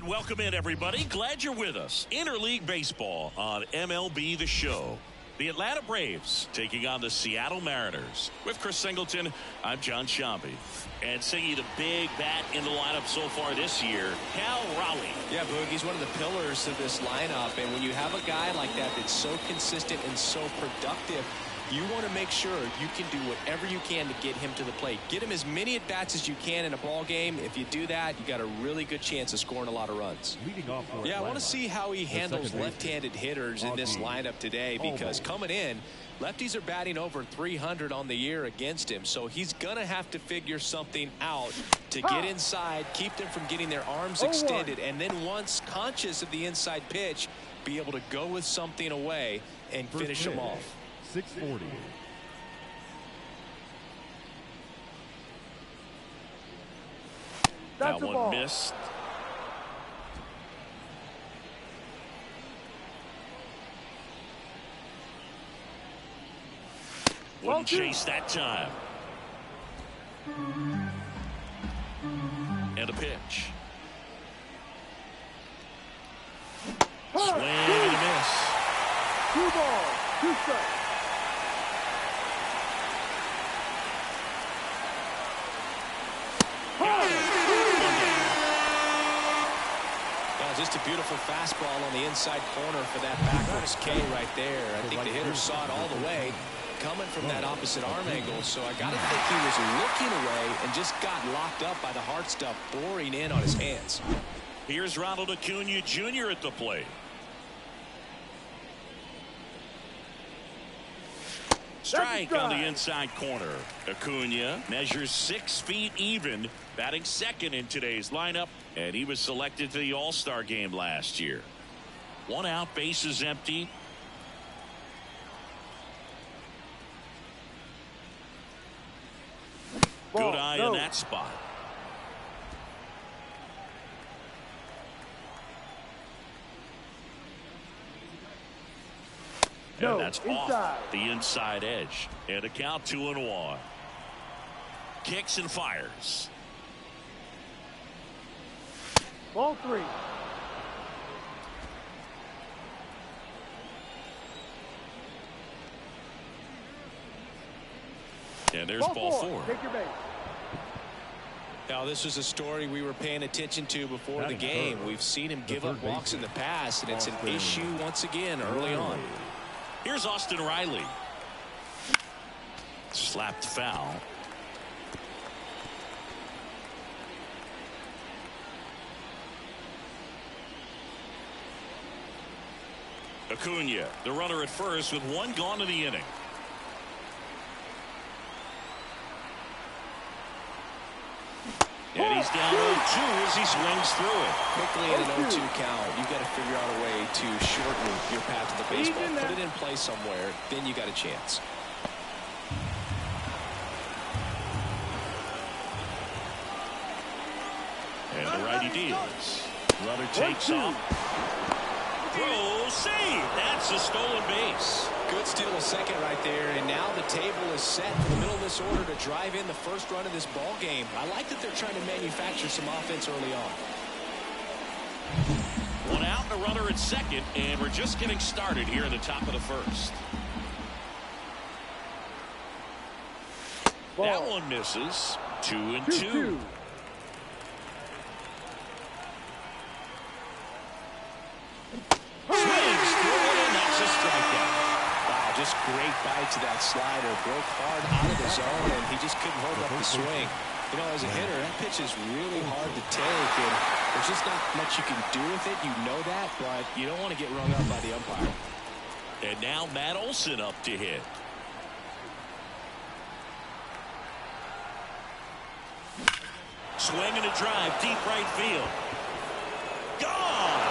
And welcome in, everybody. Glad you're with us. Interleague Baseball on MLB The Show. The Atlanta Braves taking on the Seattle Mariners. With Chris Singleton, I'm John Shambi. And singing the big bat in the lineup so far this year, Cal Raleigh. Yeah, Boog, he's one of the pillars of this lineup. And when you have a guy like that that's so consistent and so productive, you want to make sure you can do whatever you can to get him to the plate. Get him as many at-bats as you can in a ball game. If you do that, you got a really good chance of scoring a lot of runs. Yeah, I want to see how he handles left-handed hitters in this lineup today, because coming in, lefties are batting over 300 on the year against him. So he's going to have to figure something out to get inside, keep them from getting their arms extended, and then once conscious of the inside pitch, be able to go with something away and finish them off. 640. That one missed. Wouldn't chase that time. And a pitch. Swing and a miss. 2 balls, 2 strikes. Just a beautiful fastball on the inside corner for that backwards K right there. I think the hitter saw it all the way coming from that opposite arm angle. So I got to think he was looking away and just got locked up by the hard stuff boring in on his hands. Here's Ronald Acuna Jr. at the plate. Strike on the inside corner. Acuna measures 6 feet even, batting second in today's lineup, and he was selected to the All-Star game last year. 1 out, bases empty. Good eye in that spot. And that's off the inside edge. And a count 2-1. Kicks and fires. Ball 3. And there's ball 4. Take your base. Now, this is a story we were paying attention to before the game. We've seen him give up walks in the past, and it's an issue once again early on. Here's Austin Riley. Slapped foul. Acuna, the runner at first with 1 gone in the inning. And he's down 0-2 as he swings through it. Quickly in an 0-2 count, you've got to figure out a way to shorten your path to the baseball. Put it in play somewhere, then you got a chance. And the righty deals. Runner takes off. Throws, save. That's a stolen base. Good steal of second right there, and now the table is set for the middle of this order to drive in the first run of this ball game. I like that they're trying to manufacture some offense early on. 1 out and a runner at second, and we're just getting started here in the top of the first. Ball. That one misses. 2-2. Swings through it, and that's a strikeout. Wow, just great bite to that slider. Broke hard out of the zone, and he just couldn't hold up the swing. You know, as a hitter, that pitch is really hard to take, and there's just not much you can do with it. You know that, but you don't want to get rung up by the umpire. And now Matt Olson up to hit. Swing and a drive, deep right field. Gone!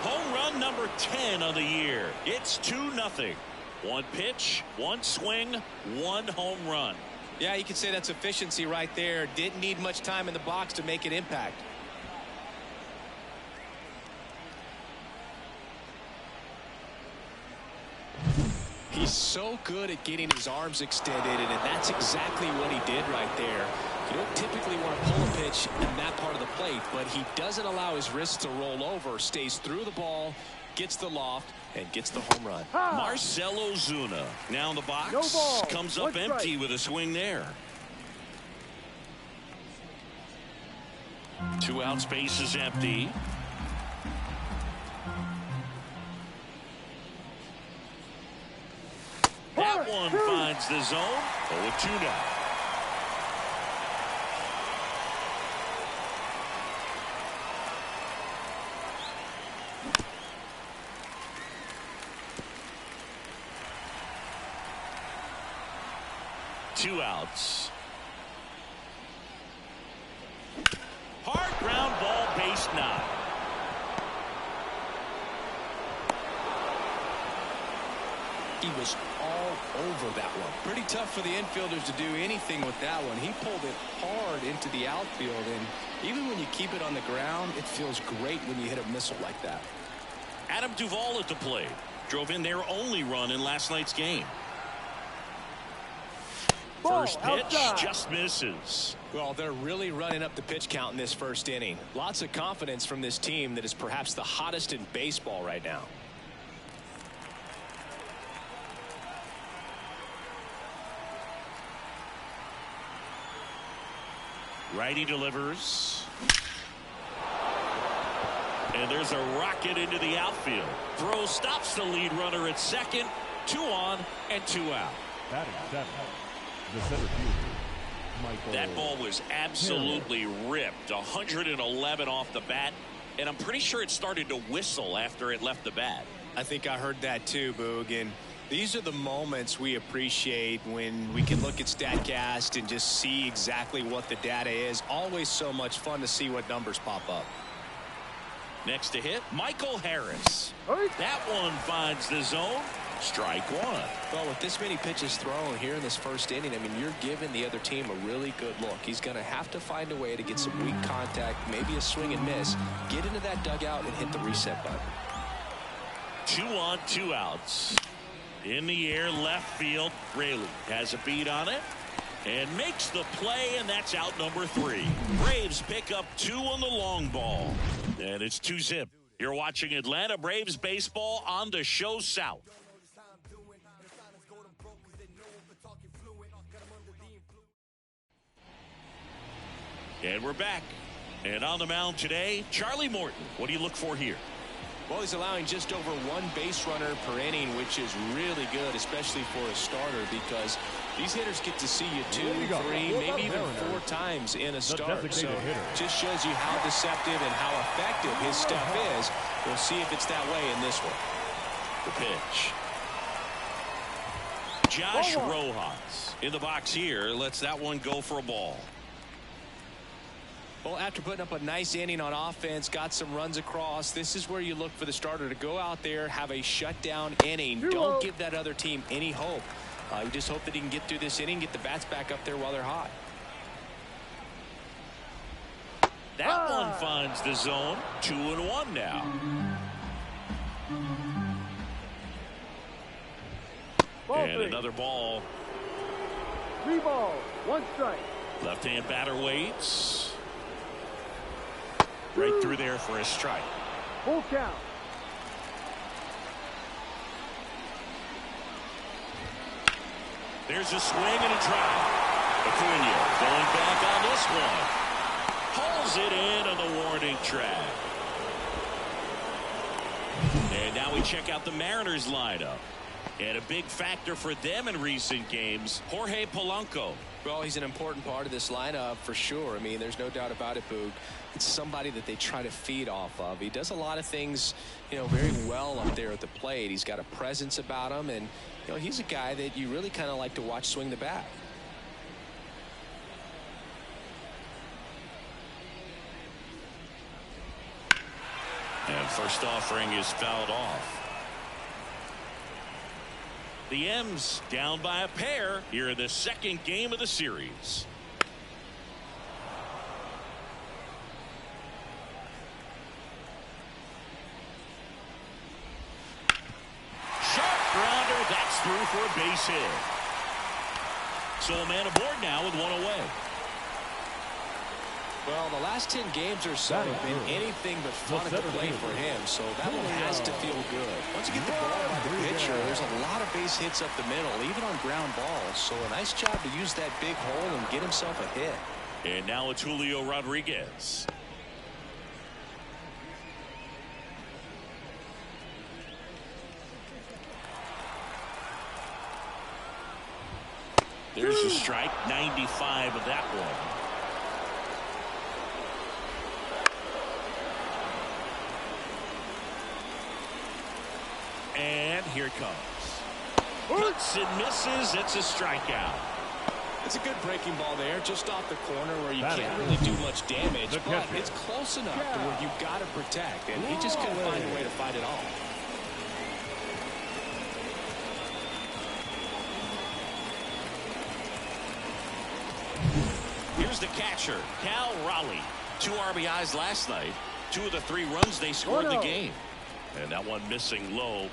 Home run number 10 on the year. It's 2-0. 1 pitch, 1 swing, 1 home run. Yeah, you could say that's efficiency right there. Didn't need much time in the box to make an impact. He's so good at getting his arms extended, and that's exactly what he did right there. You don't typically want to pull a pitch in that part of the plate, but he doesn't allow his wrist to roll over, stays through the ball, gets the loft, and gets the home run. Marcell Ozuna now in the box. No ball. Comes up empty with a swing there. 2 outs, base is empty. That one finds the zone. 0-2 now. Two outs. Hard ground ball, base 9. He was all over that one. Pretty tough for the infielders to do anything with that one. He pulled it hard into the outfield, and even when you keep it on the ground, it feels great when you hit a missile like that. Adam Duvall at the plate. Drove in their only run in last night's game. First pitch just misses. Well, they're really running up the pitch count in this first inning. Lots of confidence from this team that is perhaps the hottest in baseball right now. Righty delivers. And there's a rocket into the outfield. Throw stops the lead runner at second. 2 on and 2 out. Batting seventh, the center fielder, Michael. That ball was absolutely ripped. 111 off the bat. And I'm pretty sure it started to whistle after it left the bat. I think I heard that too, Boog. And these are the moments we appreciate when we can look at StatCast and just see exactly what the data is. Always so much fun to see what numbers pop up. Next to hit, Michael Harris. That one finds the zone. Strike 1. Well, with this many pitches thrown here in this first inning, I mean, you're giving the other team a really good look. He's going to have to find a way to get some weak contact, maybe a swing and miss, get into that dugout and hit the reset button. 2 on, 2 outs. In the air, left field. Rayleigh has a beat on it and makes the play, and that's out number 3. Braves pick up 2 on the long ball, and it's 2-zip. You're watching Atlanta Braves baseball on the show South. And we're back. And on the mound today, Charlie Morton. What do you look for here? Well, he's allowing just over 1 base runner per inning, which is really good, especially for a starter, because these hitters get to see you 2, 3, maybe even 4 times in a start. So just shows you how deceptive and how effective his stuff is. We'll see if it's that way in this one. The pitch. Josh Rojas in the box here lets that one go for a ball. Well, after putting up a nice inning on offense, got some runs across, this is where you look for the starter to go out there, have a shutdown inning. Don't give that other team any hope. You just hope that he can get through this inning, get the bats back up there while they're hot. That one finds the zone. 2-1 now. And another ball. 3 balls, 1 strike. Left-hand batter waits. Right through there for a strike. Full count. There's a swing and a drive. Acuna going back on this one. Pulls it in on the warning track. And now we check out the Mariners lineup. And a big factor for them in recent games, Jorge Polanco. Well, he's an important part of this lineup for sure. I mean, there's no doubt about it, Boog. It's somebody that they try to feed off of. He does a lot of things, very well up there at the plate. He's got a presence about him, and, he's a guy that you really kind of like to watch swing the bat. And first offering is fouled off. The M's down by a pair here in the second game of the series. Sharp grounder, that's through for a base hit. So a man aboard now with 1 away. Well, the last 10 games or so have been anything but fun at the plate for him, so that one has to feel good. Once you get the ball by the pitcher, there's a lot of base hits up the middle, even on ground balls. So a nice job to use that big hole and get himself a hit. And now it's Julio Rodriguez. There's a strike, 95 of that one. And here it comes. Hits and misses. It's a strikeout. It's a good breaking ball there, just off the corner where you can't really do much damage, but it's close enough to where you've got to protect, and he just couldn't find a way to fight it off. Here's the catcher, Cal Raleigh. 2 RBIs last night. 2 of the 3 runs they scored in the game. And that one missing low.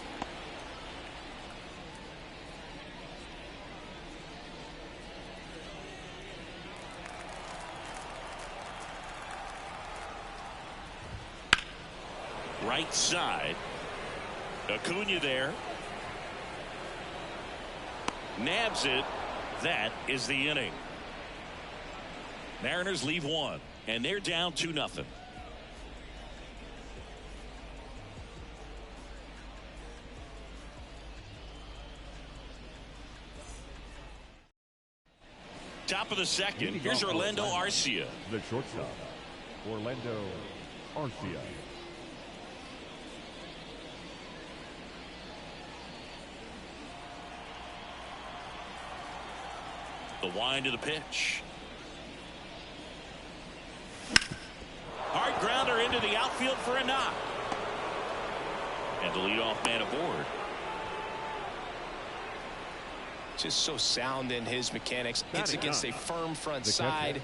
Right side. Acuna there. Nabs it. That is the inning. Mariners leave 1, and they're down 2-0. Top of the second. Here's Orlando Arcia. The shortstop, Orlando Arcia. The wind of the pitch. Hard grounder into the outfield for a knock. And the leadoff man aboard. Just so sound in his mechanics. It's against a firm front side,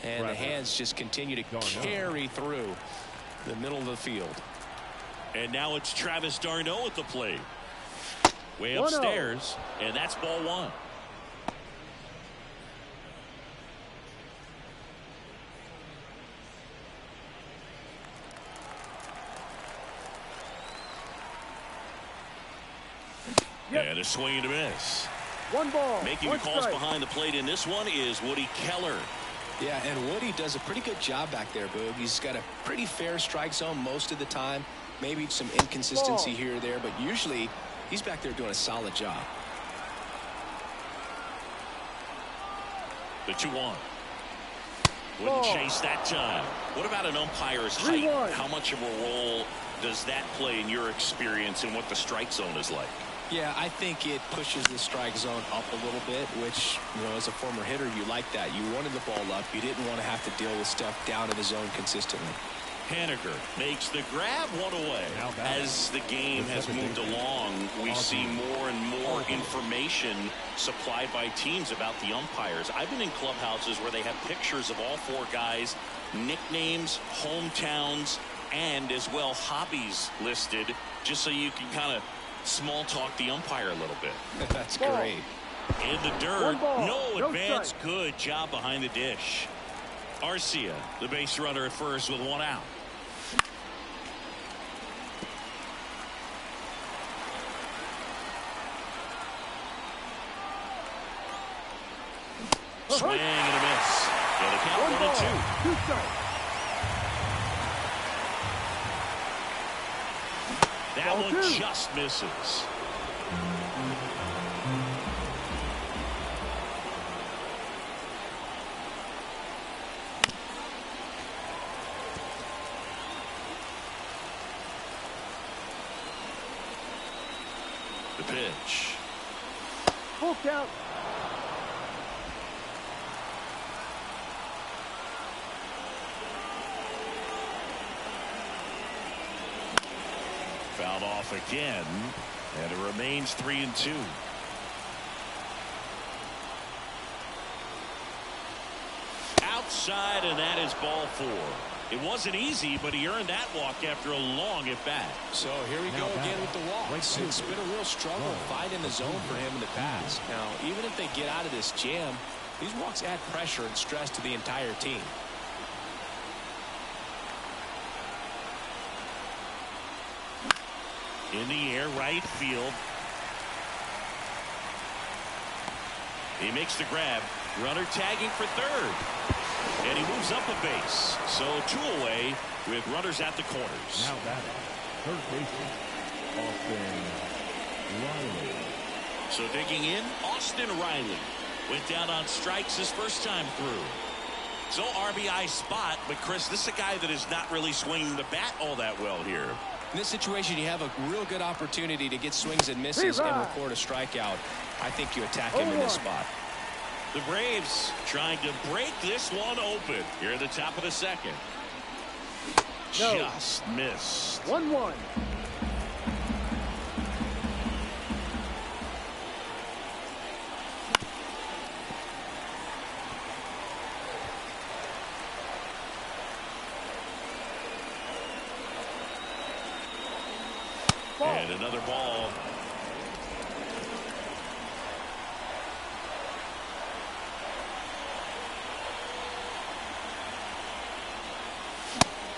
and the hands just continue to carry through the middle of the field. And now it's Travis d'Arnaud at the plate. Way upstairs, and that's ball 1. And a swing and a miss. 1 ball. Making the calls behind the plate in this one is Woody Keller. Yeah, and Woody does a pretty good job back there, Boog. He's got a pretty fair strike zone most of the time. Maybe some inconsistency here or there, but usually he's back there doing a solid job. The 2-1. Wouldn't chase that time. What about an umpire's height? How much of a role does that play in your experience and what the strike zone is like? Yeah, I think it pushes the strike zone up a little bit, which, you know, as a former hitter, you like that. You wanted the ball up. You didn't want to have to deal with stuff down in the zone consistently. Haniger makes the grab, 1 away. As the game has moved along, we see more and more information supplied by teams about the umpires. I've been in clubhouses where they have pictures of all 4 guys, nicknames, hometowns, and as well hobbies listed, just so you can kind of small talk the umpire a little bit. That's great. In the dirt, no advance. Good job behind the dish. Arcia, the base runner at first with 1 out. Swing and a miss. Yeah, the count 1-2. That one just misses. The pitch. Full count. Fouled off again, and it remains 3-2. Outside, and that is ball 4. It wasn't easy, but he earned that walk after a long at-bat. So here we go again with the walks. It's been a real struggle finding the zone for him in the past. Now, even if they get out of this jam, these walks add pressure and stress to the entire team. In the air, right field. He makes the grab. Runner tagging for third. And he moves up a base. So 2 away with runners at the corners. Now batting, third baseman, Austin Riley. So digging in, Austin Riley. Went down on strikes his first time through. So RBI spot, but Chris, this is a guy that is not really swinging the bat all that well here. In this situation, you have a real good opportunity to get swings and misses and record a strikeout. I think you attack him in this spot. The Braves trying to break this one open here at the top of the second. No. Just missed. 1-1. And another ball.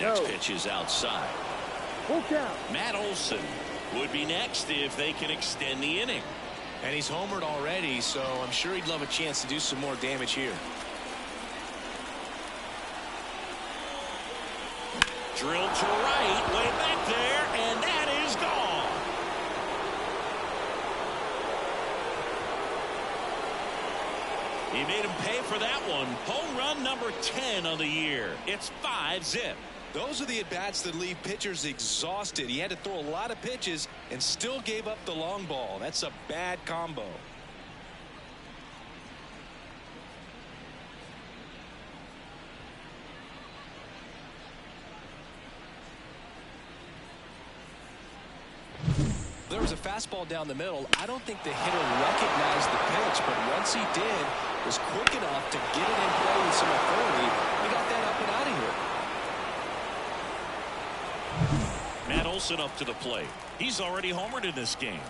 Next pitch is outside. Full count. Matt Olson would be next if they can extend the inning. And he's homered already, so I'm sure he'd love a chance to do some more damage here. Drilled to right, way back there, and that is gone. He made him pay for that one. Home run number 10 on the year. It's 5-zip. Those are the at-bats that leave pitchers exhausted. He had to throw a lot of pitches and still gave up the long ball. That's a bad combo. There was a fastball down the middle. I don't think the hitter recognized the pitch, but once he did, was quick enough to get it in play with some authority. He got that up and out of here. Matt Olson up to the plate. He's already homered in this game.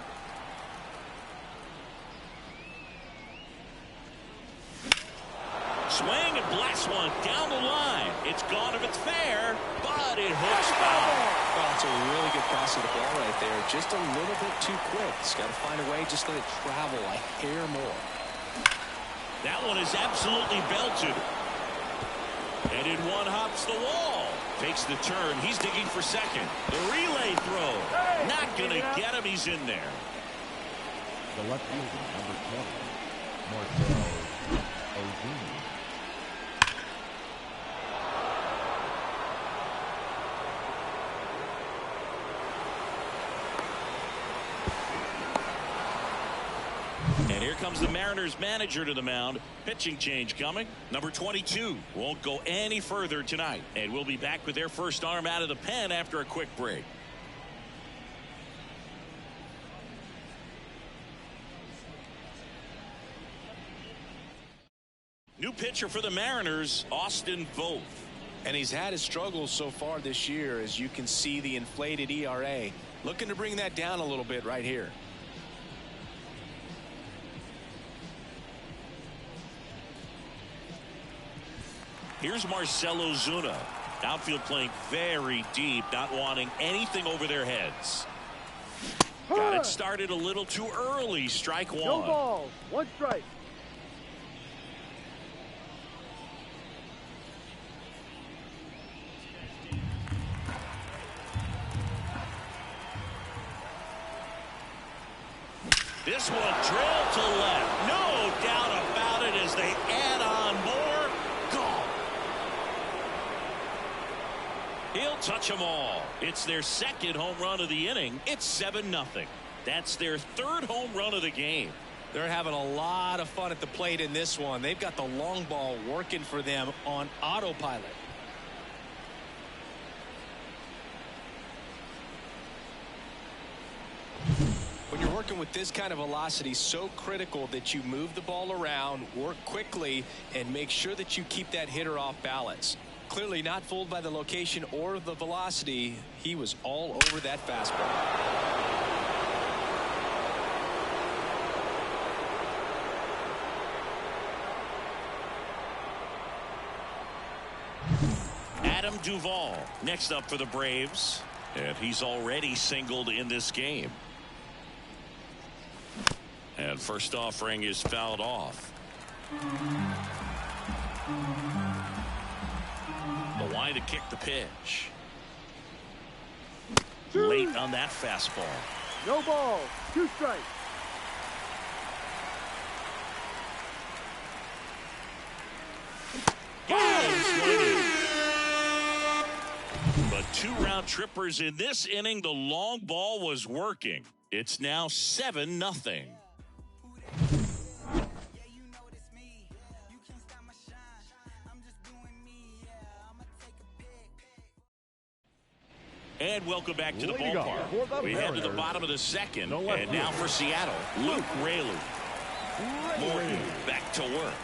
Swing and blast one down the line. It's gone if it's fair, but it hooks foul. Well, it's a really good pass of the ball right there. Just a little bit too quick. He's got to find a way, just let it travel a hair more. That one is absolutely belted. And in one hops the wall. Takes the turn. He's digging for second. The relay throw. Not going to get him. He's in there. The left fielder, number 20, Marcel Ozuna. And here comes the Mariners manager to the mound. Pitching change coming. Number 22 won't go any further tonight. And we'll be back with their first arm out of the pen after a quick break. New pitcher for the Mariners, Austin Voth. And he's had his struggles so far this year, as you can see the inflated ERA. Looking to bring that down a little bit right here. Here's Marcel Ozuna. Outfield playing very deep, not wanting anything over their heads. Got it started a little too early. Strike one. No balls. 1 strike. This one drilled to left. No doubt about it as they add on more. Gone. He'll touch them all. It's their second home run of the inning. It's 7-0. That's their third home run of the game. They're having a lot of fun at the plate in this one. They've got the long ball working for them on autopilot. When you're working with this kind of velocity, so critical that you move the ball around, work quickly, and make sure that you keep that hitter off balance. Clearly not fooled by the location or the velocity. He was all over that fastball. Adam Duvall next up for the Braves. And he's already singled in this game. And first offering is fouled off. The line to kick the pitch. Late on that fastball. No ball. 2 strikes. Got him swinging. But 2 round trippers in this inning. The long ball was working. It's now 7-0. And welcome back to the ballpark. We head to the bottom of the second. And now for Seattle, Luke Raley. Morton back to work.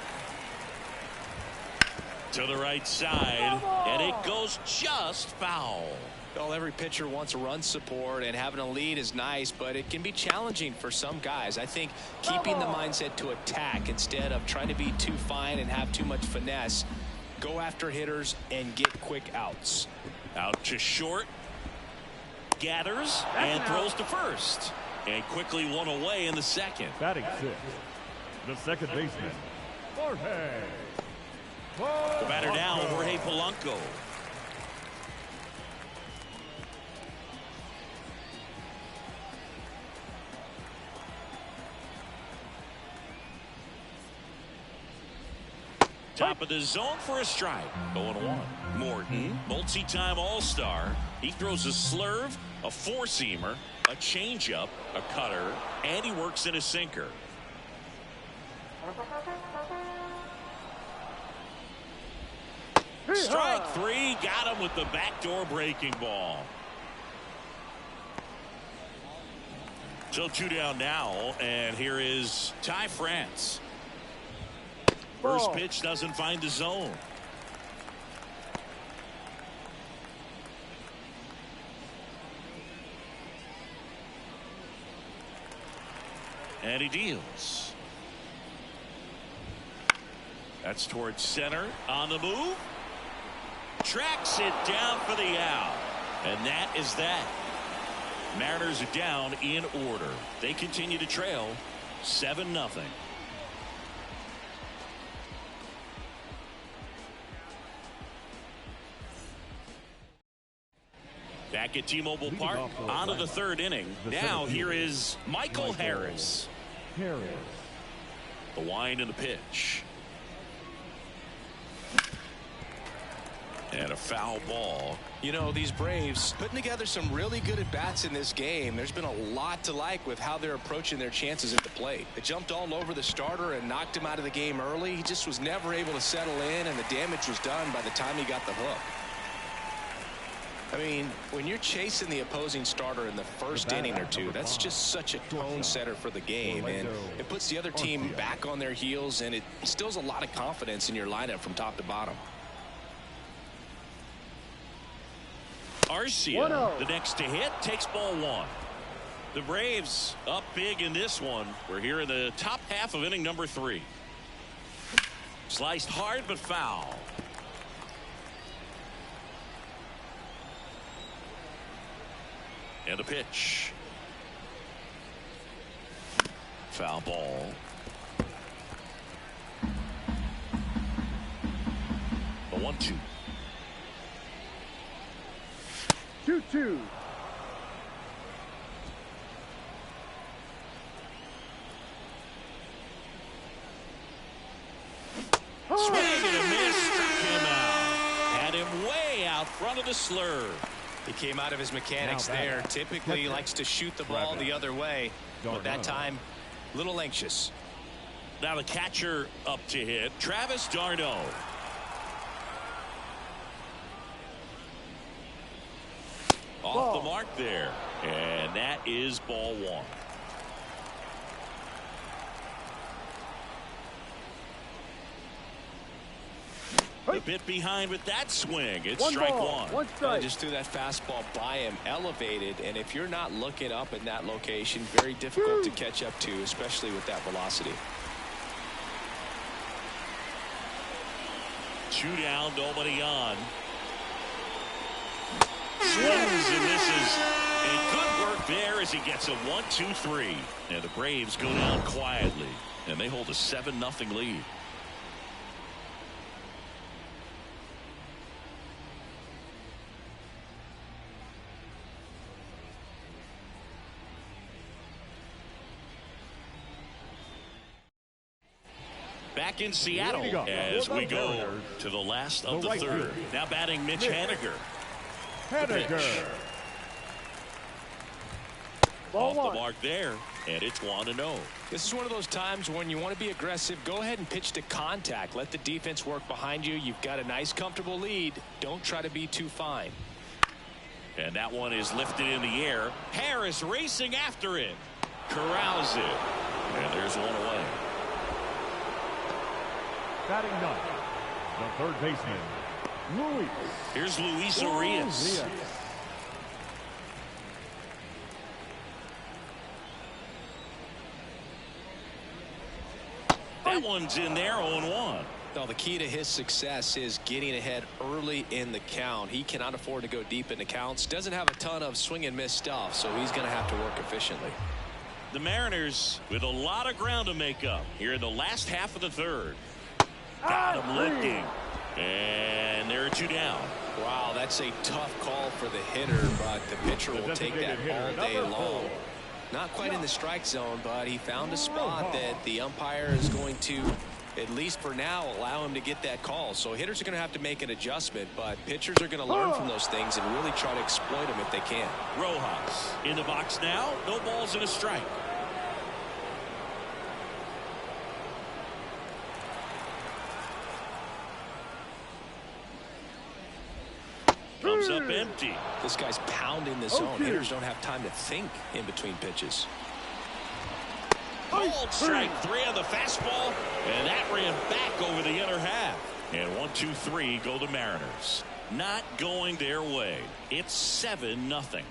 To the right side. And it goes just foul. Well, every pitcher wants run support, and having a lead is nice, but it can be challenging for some guys. I think keeping the mindset to attack instead of trying to be too fine and have too much finesse. Go after hitters and get quick outs. Out to short. Gathers and throws to first. And quickly one away in the second. Batting 6, the second baseman, Jorge. The batter now, Jorge Polanco. Top of the zone for a strike. 0-1. Morton, multi-time all-star. He throws a slurve, a four-seamer, a changeup, a cutter, and he works in a sinker. Strike 3, got him with the backdoor breaking ball. So 2 down now, and here is Ty France. First pitch doesn't find the zone. And he deals. That's towards center. On the move. Tracks it down for the out. And that is that. Mariners are down in order. They continue to trail 7-0. Back at T-Mobile Park, on to the third inning. Now here is Michael Harris. The wind and the pitch. And a foul ball. You know, these Braves putting together some really good at-bats in this game. There's been a lot to like with how they're approaching their chances at the plate. They jumped all over the starter and knocked him out of the game early. He just was never able to settle in, and the damage was done by the time he got the hook. I mean, when you're chasing the opposing starter in the first inning or two, that's just such a tone setter for the game, and it puts the other team back on their heels, and it instills a lot of confidence in your lineup from top to bottom. Arcia, the next to hit, takes ball 1. The Braves up big in this one. We're here in the top half of inning number 3. Sliced hard but foul. And a pitch. Foul ball. The 1-2. 2-2. Swing and a miss. Struck him out. Had him way out front of the slurve. He came out of his mechanics there. Typically he likes to shoot the ball the other way, but that time a little anxious. Now the catcher up to hit, Travis d'Arnaud. Off the mark there, and that is ball 1. A bit behind with that swing. It's strike 1. Well, just threw that fastball by him, elevated, and if you're not looking up in that location, very difficult to catch up to, especially with that velocity. 2 down, nobody on. Swings and misses. And good work there as he gets a 1-2-3. And the Braves go down quietly, and they hold a 7-0 lead. Back in Seattle as we go to the last of the third. Now batting Mitch Haniger. Off the mark there, and it's 1-0. This is one of those times when you want to be aggressive. Go ahead and pitch to contact. Let the defense work behind you. You've got a nice, comfortable lead. Don't try to be too fine. And that one is lifted in the air. Harris racing after it. Corrals it. And there's one away. Batting ninth, the third baseman, Luis. Here's Luis Urias. That one's in there, 0-1. Now, the key to his success is getting ahead early in the count. He cannot afford to go deep in the counts. Doesn't have a ton of swing and miss stuff, so he's going to have to work efficiently. The Mariners with a lot of ground to make up here in the last half of the third. Got him looking. And there are two down. Wow, that's a tough call for the hitter, but the pitcher will take that all day long. Not quite in the strike zone, but he found a spot that the umpire is going to, at least for now, allow him to get that call. So hitters are going to have to make an adjustment, but pitchers are going to learn from those things and really try to exploit them if they can. Rojas in the box now. No balls and a strike. Comes up empty. This guy's pounding the zone. Hitters don't have time to think in between pitches. Called strike three on the fastball, and that ran back over the inner half. And 1-2-3 go the Mariners. Not going their way. It's 7-0.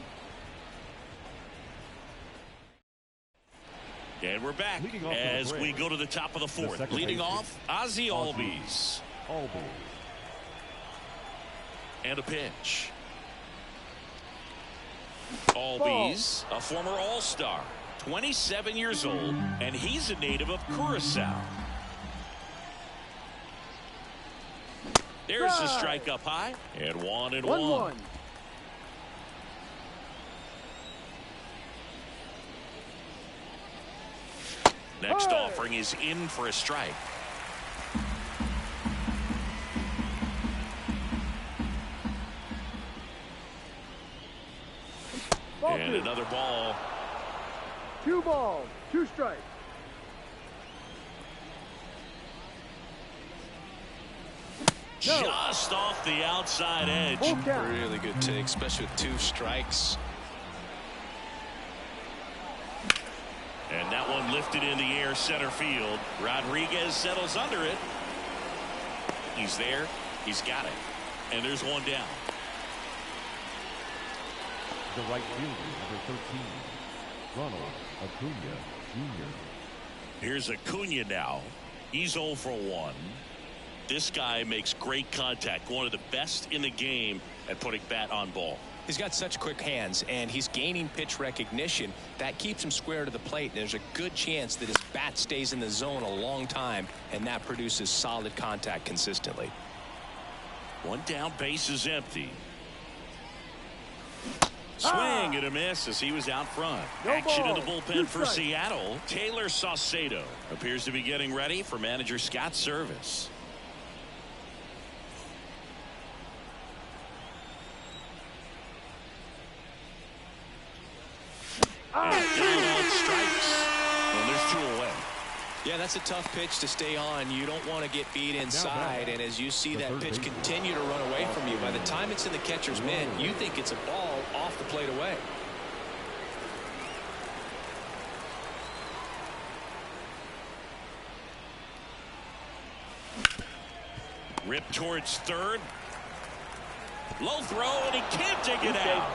And we're back as we go to the top of the fourth. Leading off, Ozzie Albies. And a pitch. Albies, a former All-Star, 27 years old, and he's a native of Curacao. There's the strike up high, and 1-1. Next offering is in for a strike. And another ball. 2 balls, 2 strikes. Just off the outside edge. Really good take, especially with 2 strikes. And that one lifted in the air center field. Rodriguez settles under it. He's there. He's got it. And there's one down. The right fielder, number 13, Ronald Acuna Jr. Here's Acuna now. He's 0 for 1. This guy makes great contact. One of the best in the game at putting bat on ball. He's got such quick hands, and he's gaining pitch recognition. That keeps him square to the plate, and there's a good chance that his bat stays in the zone a long time, and that produces solid contact consistently. One down, base is empty. Swing and a miss as he was out front. Action in the bullpen for Seattle. Taylor Saucedo appears to be getting ready for manager Scott's service. And down on strikes. And there's 2 away. Yeah, that's a tough pitch to stay on. You don't want to get beat inside, and as you see that pitch continue to run away from you, by the time it's in the catcher's mitt, you think it's a ball off the plate away. Rip towards third. Low throw, and he can't take it out.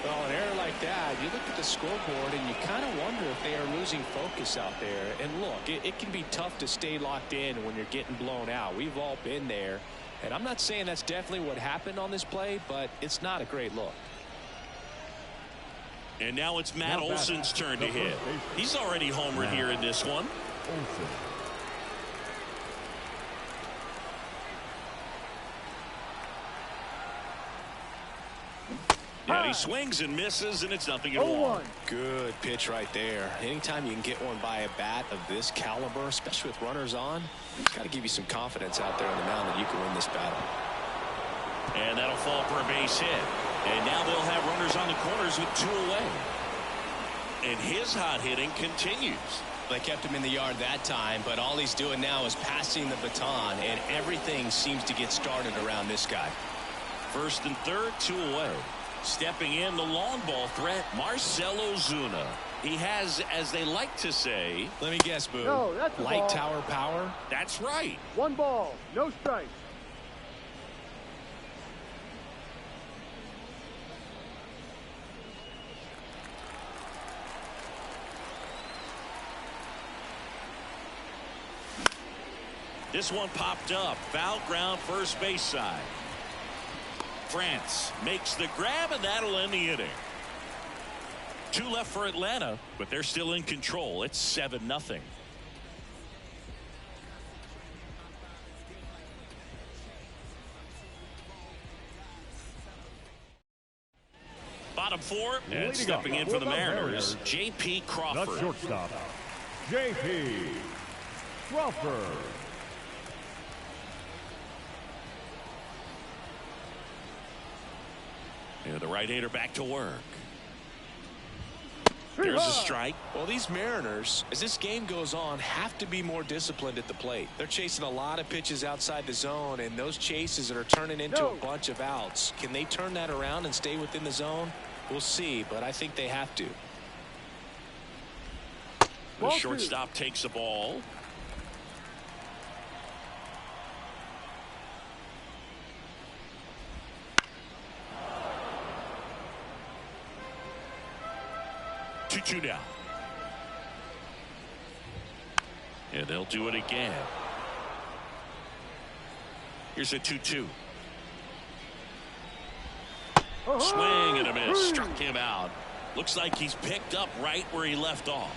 Well, an error like that, you look at the scoreboard and you kind of wonder if they are losing focus out there. And look, it can be tough to stay locked in when you're getting blown out. We've all been there. And I'm not saying that's definitely what happened on this play, but it's not a great look. And now it's Matt Olson's turn to hit. He's already homered here in this one. And he swings and misses, and it's nothing at all. Good pitch right there. Anytime you can get one by a bat of this caliber, especially with runners on, it's got to give you some confidence out there on the mound that you can win this battle. And that'll fall for a base hit. And now they'll have runners on the corners with 2 away. And his hot hitting continues. They kept him in the yard that time, but all he's doing now is passing the baton, and everything seems to get started around this guy. First and third, 2 away. Stepping in, the long ball threat, Marcell Ozuna. He has, as they like to say... Let me guess, Boo. No, that's a light ball. tower power? That's right. 1 ball, no strikes. This one popped up. Foul ground, first base side. France makes the grab, and that'll end the inning. 2 left for Atlanta, but they're still in control. It's 7-0. Bottom 4, and stepping in for the Mariners, J.P. Crawford. The shortstop, J.P. Crawford. And the right-hander back to work. There's a strike. Well, these Mariners, as this game goes on, have to be more disciplined at the plate. They're chasing a lot of pitches outside the zone, and those chases that are turning into a bunch of outs. Can they turn that around and stay within the zone? We'll see, but I think they have to. The shortstop takes the ball. Two down. And they'll do it again. Here's a 2-2. Swing and a miss. Struck him out. Looks like he's picked up right where he left off.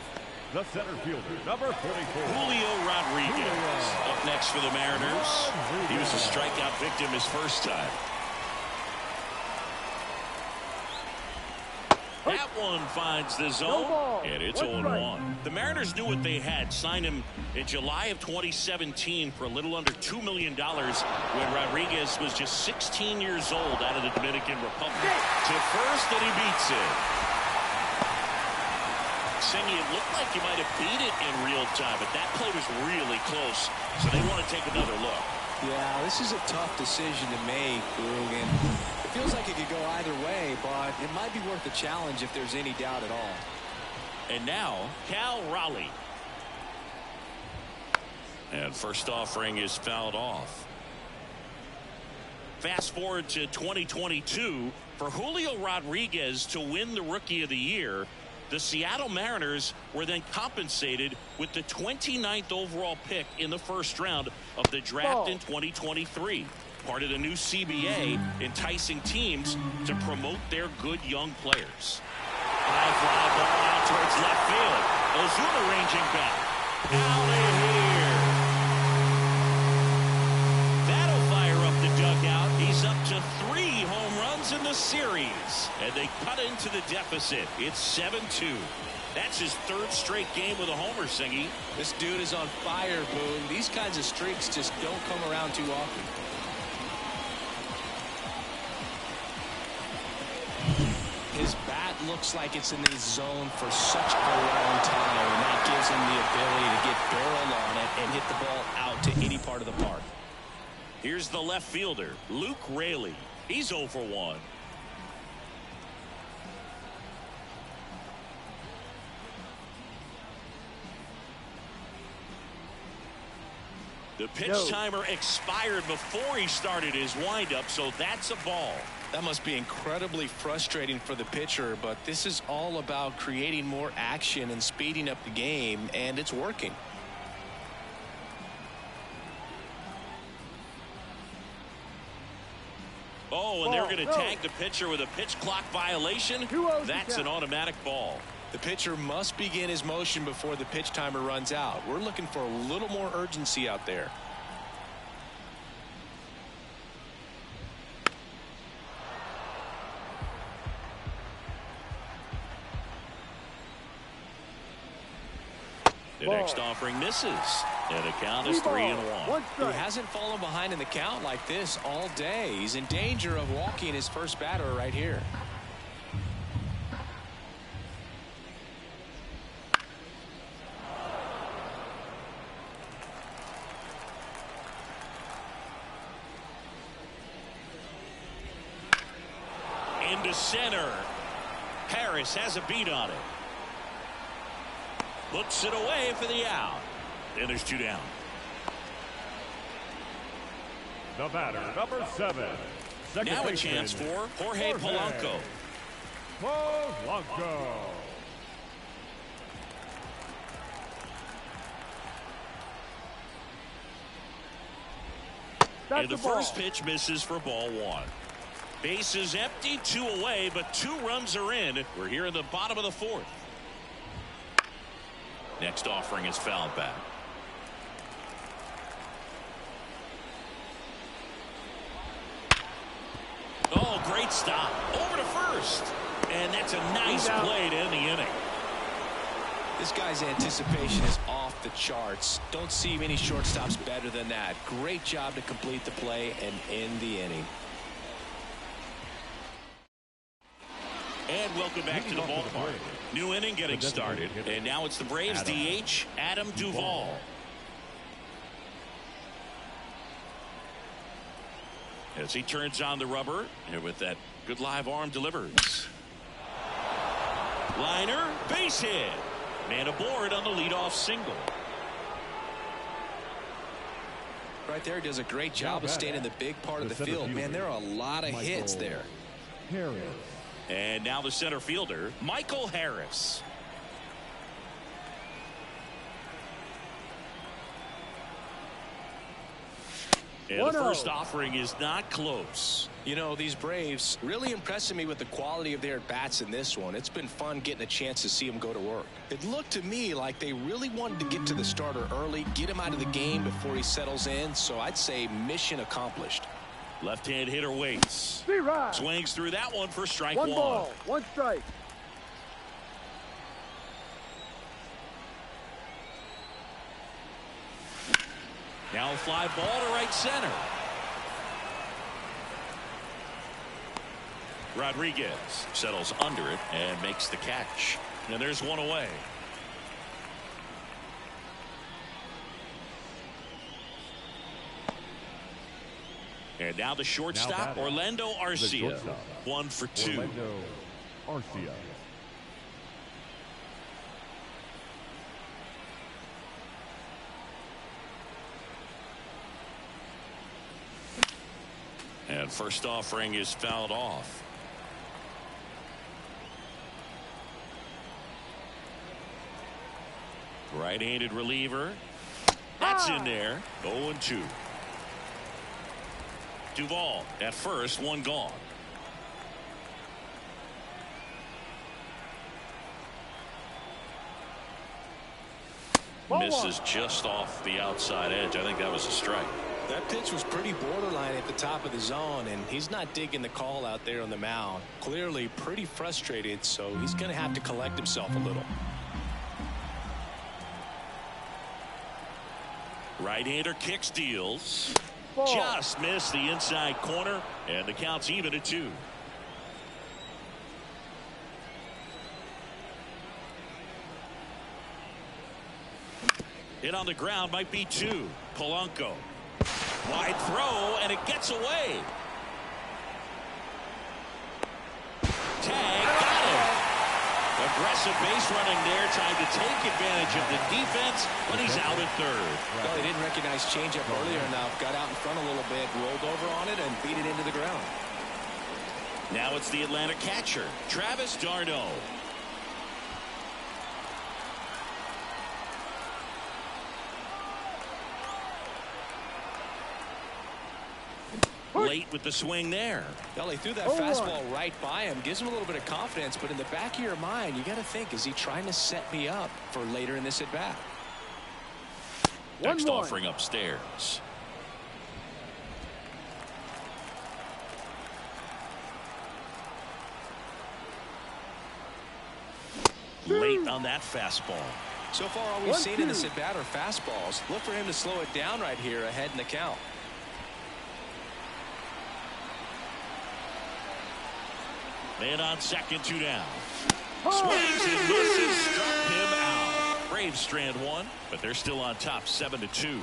The center fielder, number 44. Julio Rodriguez up next for the Mariners. He was a strikeout victim his first time. That one finds the zone, and it's 0-1. The Mariners knew what they had. Signed him in July of 2017 for a little under $2 million when Rodriguez was just 16 years old out of the Dominican Republic. To first, and he beats it. Sengi, it looked like he might have beat it in real time, but that play was really close, so they want to take another look. Yeah, this is a tough decision to make, Boog, and it feels like it could go either way, but it might be worth a challenge if there's any doubt at all. And now, Cal Raleigh. And first offering is fouled off. Fast forward to 2022. For Julio Rodriguez to win the Rookie of the Year, the Seattle Mariners were then compensated with the 29th overall pick in the first round of the draft in 2023. Part of the new CBA, enticing teams to promote their good young players. High fly ball out towards left field. Ozuna ranging back. Out of here. That'll fire up the dugout. He's up to 3 home runs in the series. And they cut into the deficit. It's 7-2. That's his 3rd straight game with a homer, Singy. This dude is on fire, Boone. These kinds of streaks just don't come around too often. His bat looks like it's in the zone for such a long time, and that gives him the ability to get barrel on it and hit the ball out to any part of the park. Here's the left fielder, Luke Raley. He's 0 for 1. The pitch timer expired before he started his windup, so that's a ball. That must be incredibly frustrating for the pitcher, but this is all about creating more action and speeding up the game, and it's working. Oh, and they're going to tag the pitcher with a pitch clock violation. That's an automatic ball. The pitcher must begin his motion before the pitch timer runs out. We're looking for a little more urgency out there. The next offering misses. And the count is 3-1. He hasn't fallen behind in the count like this all day. He's in danger of walking his first batter right here. Into center. Harris has a beat on it. Looks it away for the out. And there's 2 down. The batter, number 7. Now a chance for Jorge Polanco. And the first pitch misses for ball 1. Base is empty, 2 away, but 2 runs are in. We're here in the bottom of the 4th. Next offering is fouled back. Oh, great stop. Over to first. And that's a nice play to end the inning. This guy's anticipation is off the charts. Don't see many shortstops better than that. Great job to complete the play and end the inning. And welcome back to the ballpark. New inning getting started. And now it's the Braves DH, Adam Duvall. As he turns on the rubber, and with that good live arm delivers. Liner, base hit. Man aboard on the leadoff single. Right there, does a great job of staying in the big part of the field. Man, there are a lot of hits there. And now the center fielder, Michael Harris. And the first offering is not close. You know, these Braves really impressing me with the quality of their at-bats in this one. It's been fun getting a chance to see them go to work. It looked to me like they really wanted to get to the starter early, get him out of the game before he settles in. So I'd say mission accomplished. Left-hand hitter waits. Swings through that one for strike 1. 1 ball, 1 strike. Now a fly ball to right center. Rodriguez settles under it and makes the catch. And there's 1 away. And now the shortstop, Orlando Arcia. 1 for 2. Orlando Arcia. And first offering is fouled off. Right-handed reliever. That's in there. 0-2. Duvall at first, 1 gone. Misses just off the outside edge. I think that was a strike. That pitch was pretty borderline at the top of the zone, and he's not digging the call out there on the mound. Clearly pretty frustrated, so he's going to have to collect himself a little. Right-hander kicks, deals. Just missed the inside corner, and the count's even at 2. Hit on the ground, might be 2. Polanco. Wide throw, and it gets away. Tag, got him. Aggressive base running there, trying to take advantage of the defense, but he's out at 3rd. Well, he didn't recognize changeup earlier enough, got out in front a little bit, rolled over on it, and beat it into the ground. Now it's the Atlanta catcher, Travis d'Arnaud. late with the swing there. Well, he threw that fastball right by him. Gives him a little bit of confidence, but in the back of your mind, you got to think, is he trying to set me up for later in this at-bat? Next offering upstairs. Late on that fastball. So far, all we've seen in this at-bat are fastballs. Look for him to slow it down right here ahead in the count. Man on second, 2 down. Swings and misses, struck him out. Braves strand 1, but they're still on top 7-2.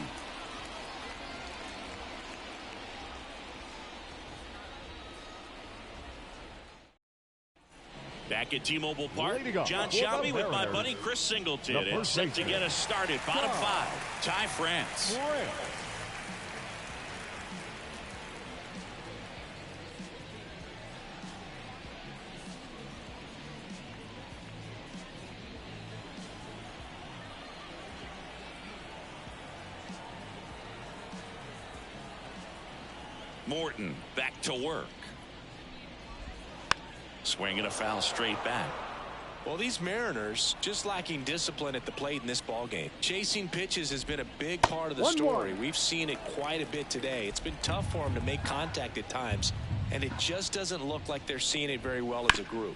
Back at T-Mobile Park, John Shambi with my buddy Chris Singleton. And set to get us started. Bottom 5, Ty France. Morton back to work. Swinging a foul straight back. Well, these Mariners just lacking discipline at the plate in this ballgame. Chasing pitches has been a big part of the story. We've seen it quite a bit today. It's been tough for them to make contact at times, and it just doesn't look like they're seeing it very well as a group.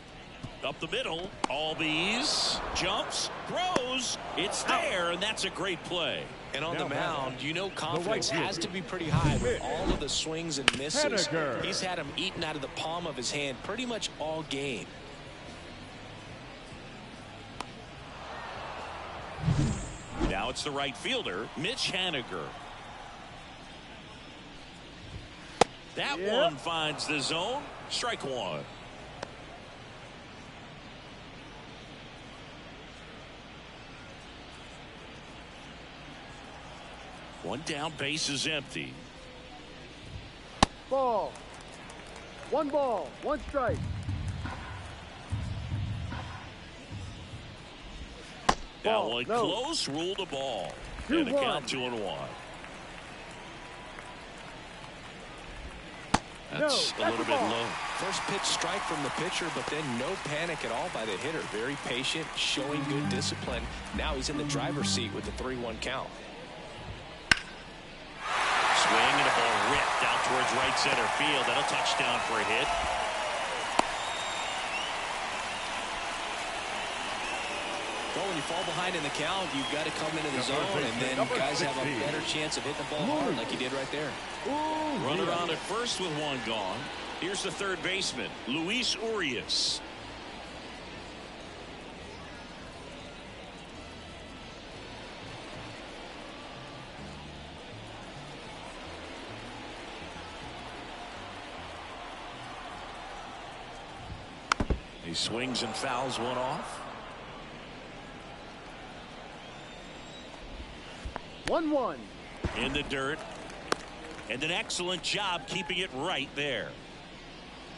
Up the middle, Albies jumps, throws, it's there, and that's a great play. And on the mound, you know confidence has to be pretty high with all of the swings and misses. He's had them eaten out of the palm of his hand pretty much all game. Now it's the right fielder, Mitch Haniger. That one finds the zone. Strike 1. One down, base is empty. Ball. 1 ball, 1 strike. That one close, ruled a ball. And the count 2-1. That's a little bit low. First pitch strike from the pitcher, but then no panic at all by the hitter. Very patient, showing good discipline. Now he's in the driver's seat with the 3-1 count. Swing and a ball ripped out towards right center field. That'll touchdown for a hit. Well, when you fall behind in the count, you've got to come into the zone, and then guys have a better chance of hitting the ball hard like he did right there. Runner on at first with 1 gone. Here's the third baseman, Luis Urias. He swings and fouls one off. 1-1. In the dirt. And an excellent job keeping it right there.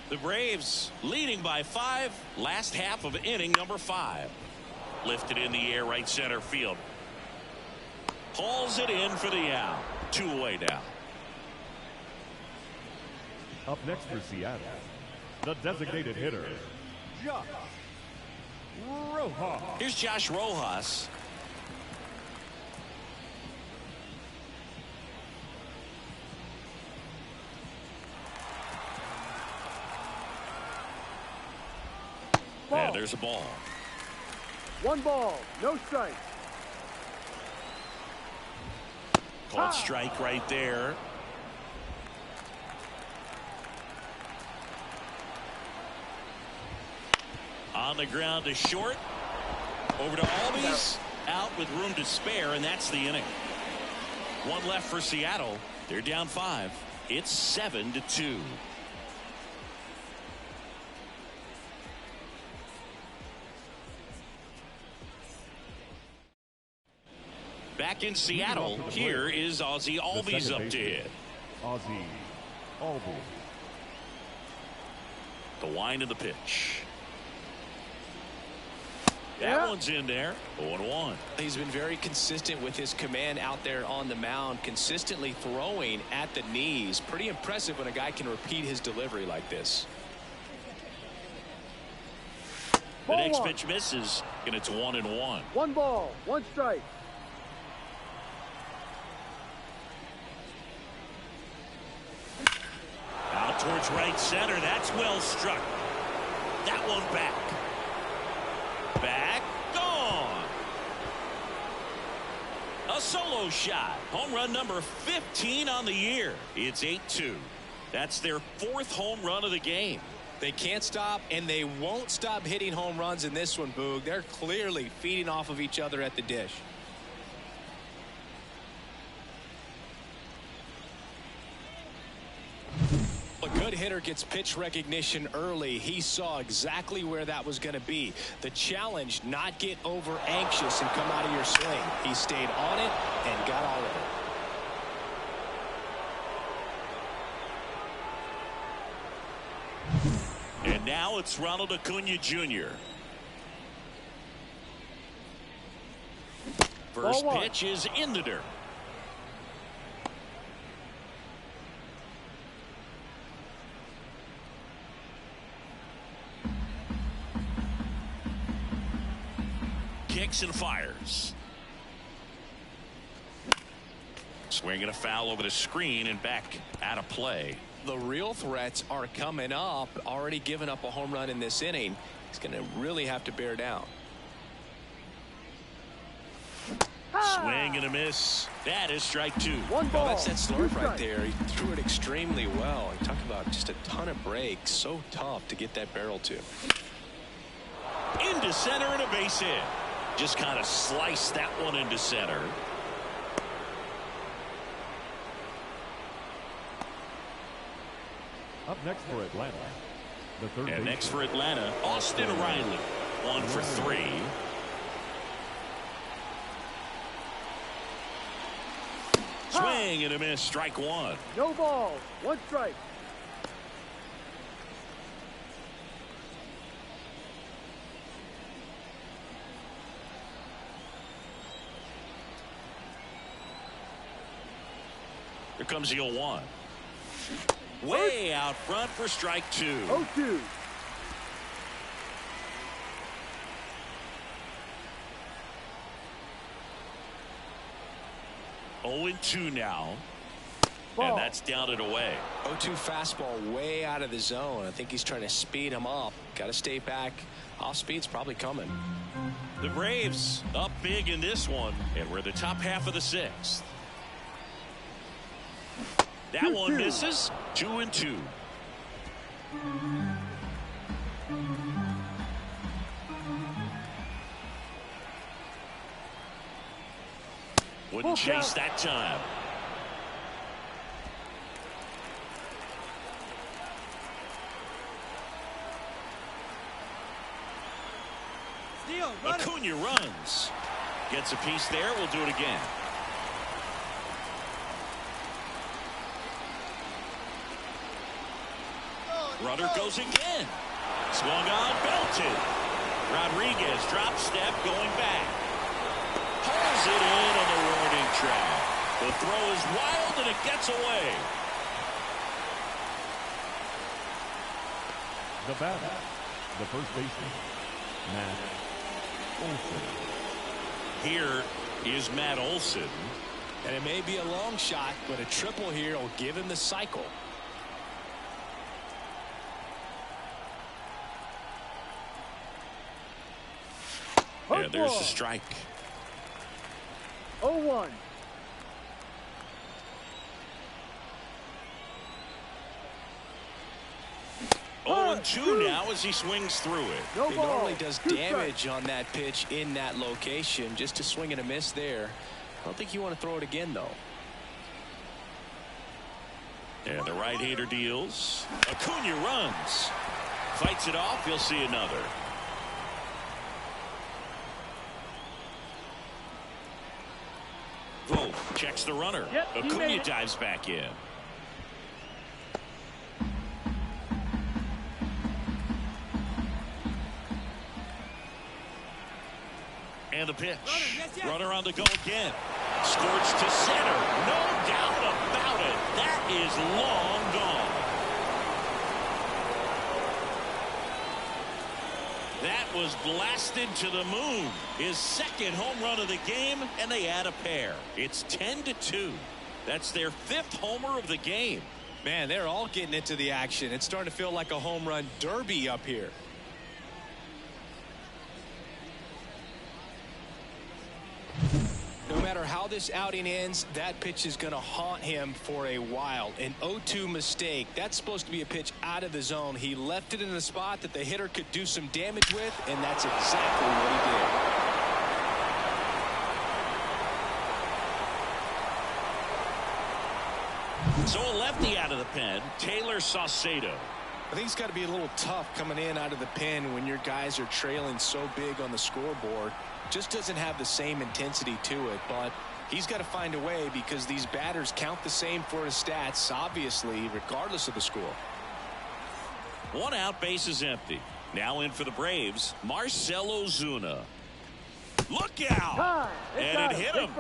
The Braves leading by 5. Last half of inning number 5. Lifted in the air right center field. Hauls it in for the out. 2 away now. Up next for Seattle, the designated hitter, Josh Rojas. Here's Josh Rojas. And there's a ball. 1 ball, no strike. Called strike right there. On the ground to short. Over to Albies. Out with room to spare, and that's the inning. 1 left for Seattle. They're down 5. It's 7-2. Back in Seattle, here is Ozzie Albies up to hit. Ozzie Albies. The wind of the pitch. That one's in there. 0-1. He's been very consistent with his command out there on the mound, consistently throwing at the knees. Pretty impressive when a guy can repeat his delivery like this. The next pitch misses, and it's 1-1. 1 ball, 1 strike. Out towards right center. That's well struck. That one back. Back. Gone. A solo shot. Home run number 15 on the year. It's 8-2. That's their 4th home run of the game. They can't stop, and they won't stop hitting home runs in this one, Boog. They're clearly feeding off of each other at the dish. A good hitter gets pitch recognition early. He saw exactly where that was going to be. The challenge, not get over anxious and come out of your swing. He stayed on it and got all of it. And now it's Ronald Acuna Jr. First pitch is in the dirt. Kicks and fires. Swing and a foul over the screen and back out of play. The real threats are coming up. Already given up a home run in this inning. He's going to really have to bear down. Swing and a miss. That is strike 2. 1 ball. Oh, that's that slurve right there. He threw it extremely well. He talked about just a ton of breaks. So tough to get that barrel to. Into center and a base hit. Just kind of sliced that one into center. Up next for Atlanta, the third And baseman. next for Atlanta, Austin Riley. 1 for 3. Swing and a miss. Strike 1. No ball, 1 strike. Here comes the 0-1. Way out front for strike 2. 0-2. Oh and 2 now. Ball. And that's down and away. 0-2 fastball way out of the zone. I think he's trying to speed him up. Got to stay back. Off speed's probably coming. The Braves up big in this one, and we're the top half of the 6th. That one misses. 2-2. Wouldn't chase that time. Acuna runs. Gets a piece there. We'll do it again. Runner goes again. Swung on, belted. Rodriguez drop step going back. Pulls it in on the warning track. The throw is wild and it gets away. The batter, the first baseman, Matt Olson. Here is Matt Olson. And it may be a long shot, but a triple here will give him the cycle. Yeah, there's the strike. 0-1. Oh, and 2 now as he swings through it. No He ball. normally does 2 damage strikes. on that pitch in that location. Just to swing and a miss there. I don't think you want to throw it again, though. And the right-hander deals. Acuna runs. Fights it off. You'll see another. Vogt checks the runner. Yep, he made Acuna it. dives back in. And the pitch. Runner on the go again. Scorched to center. No doubt about it. That is long gone. That was blasted to the moon. His second home run of the game, and they add a pair. It's 10-2. That's their 5th homer of the game. Man, they're all getting into the action. It's starting to feel like a home run derby up here. No matter how this outing ends, that pitch is going to haunt him for a while. An 0-2 mistake. That's supposed to be a pitch out of the zone. He left it in a spot that the hitter could do some damage with, and that's exactly what he did. So a lefty out of the pen, Taylor Saucedo. I think it's got to be a little tough coming in out of the pen when your guys are trailing so big on the scoreboard. Just doesn't have the same intensity to it, but he's got to find a way because these batters count the same for his stats, obviously, regardless of the score. 1 out, base is empty. Now in for the Braves, Marcell Ozuna. Look out! And it hit him.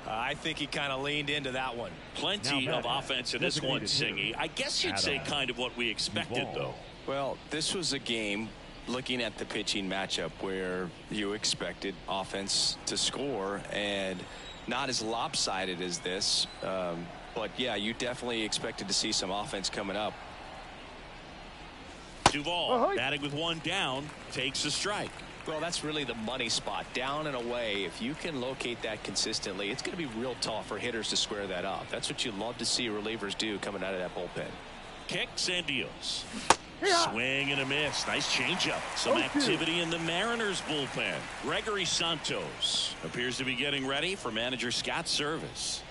I think he kind of leaned into that one. Plenty of offense in this one, Singy. I guess you'd say kind of what we expected, though. Well, this was a game, looking at the pitching matchup, where you expected offense to score, and not as lopsided as this. But, yeah, you definitely expected to see some offense coming up. Duvall, batting with 1 down, takes a strike. Well, that's really the money spot, down and away. If you can locate that consistently, it's going to be real tough for hitters to square that up. That's what you love to see relievers do coming out of that bullpen. Kicks and deals. Swing and a miss. Nice changeup. Some activity in the Mariners bullpen. Gregory Santos appears to be getting ready for manager Scott's service.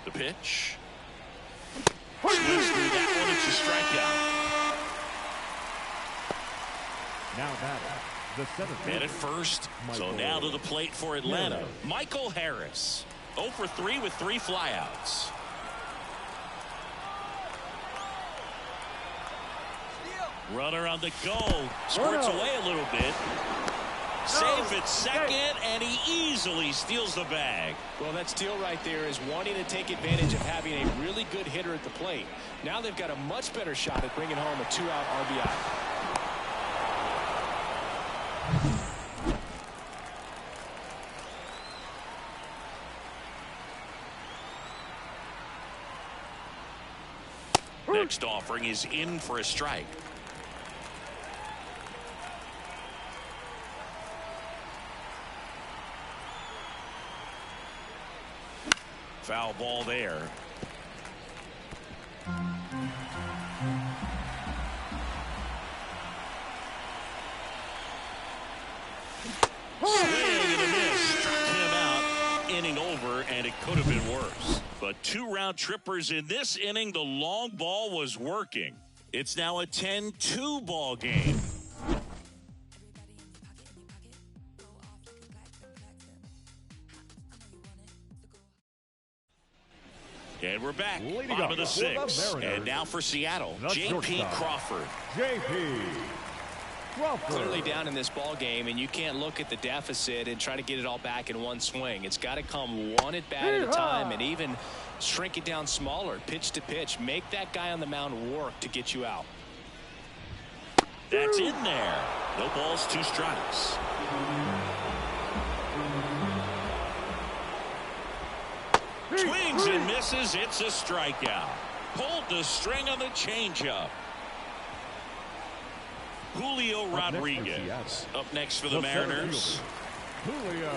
The pitch. Swings through that one. It's a strikeout. Now batting, the center And at first. So now to the plate for Atlanta. Michael Harris. 0 for 3 with 3 flyouts. Runner on the go. Squirts away a little bit. Safe at second, and he easily steals the bag. Well, that steal right there is wanting to take advantage of having a really good hitter at the plate. Now they've got a much better shot at bringing home a 2-out RBI. Next offering is in for a strike. Foul ball there. Swing and a miss. Struck him out. Inning over, and it could have been worse. But 2 round trippers in this inning. The long ball was working. It's now a 10-2 ball game. And we're back. Bottom of the 6th. And now for Seattle, J.P. Crawford. J.P. Crawford. Clearly down in this ball game, and you can't look at the deficit and try to get it all back in one swing. It's got to come one at bat at a time, and even shrink it down smaller, pitch to pitch. Make that guy on the mound work to get you out. That's in there. No balls, 2 strikes. Swings and misses. It's a strikeout. Pulled the string on the changeup. Julio Rodriguez up next for the Mariners. Julio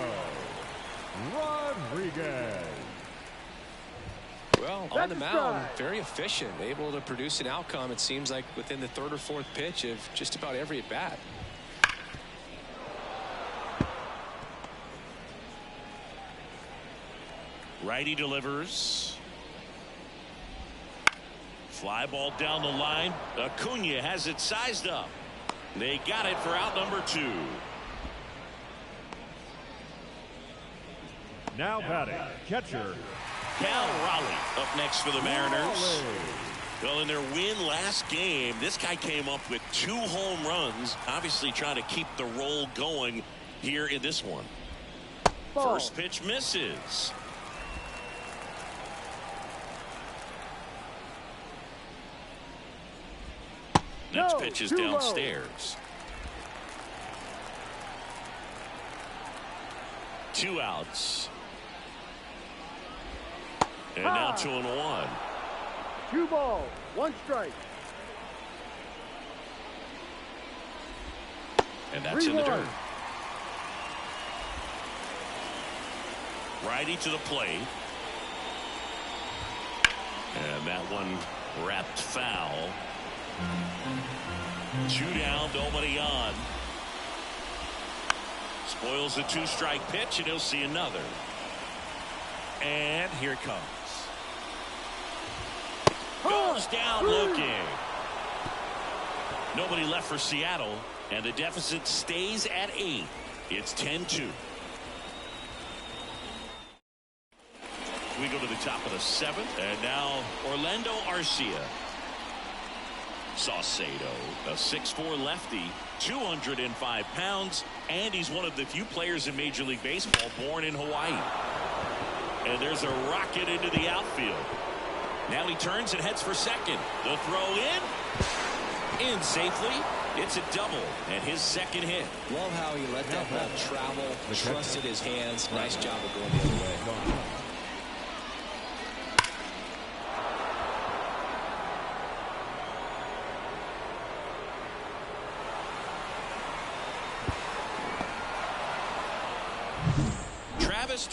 Rodriguez. Well, on the mound, very efficient, able to produce an outcome, it seems like, within the 3rd or 4th pitch of just about every at bat. Righty delivers. Fly ball down the line. Acuna has it sized up. They got it for out number 2. Now batting, catcher Cal Raleigh up next for the Mariners. Well, in their win last game, this guy came up with 2 home runs, obviously trying to keep the roll going here in this one. Ball. First pitch misses. Next pitch is downstairs. 2 outs. And now 2-1. 2 balls, 1 strike. And that's in the dirt. Righty to the plate. And that one wrapped foul. 2 down, nobody on. Spoils the 2-strike pitch, and he'll see another. And here it comes. Goes down looking. Nobody left for Seattle, and the deficit stays at 8. It's 10-2. We go to the top of the 7th, and now Orlando Arcia. Saucedo, a 6'4" lefty, 205 pounds, and he's one of the few players in Major League Baseball born in Hawaii. And there's a rocket into the outfield. Now he turns and heads for second. The throw in safely. It's a double and his second hit. Love how he let that ball travel, trusted his hands. Nice job of going the other way.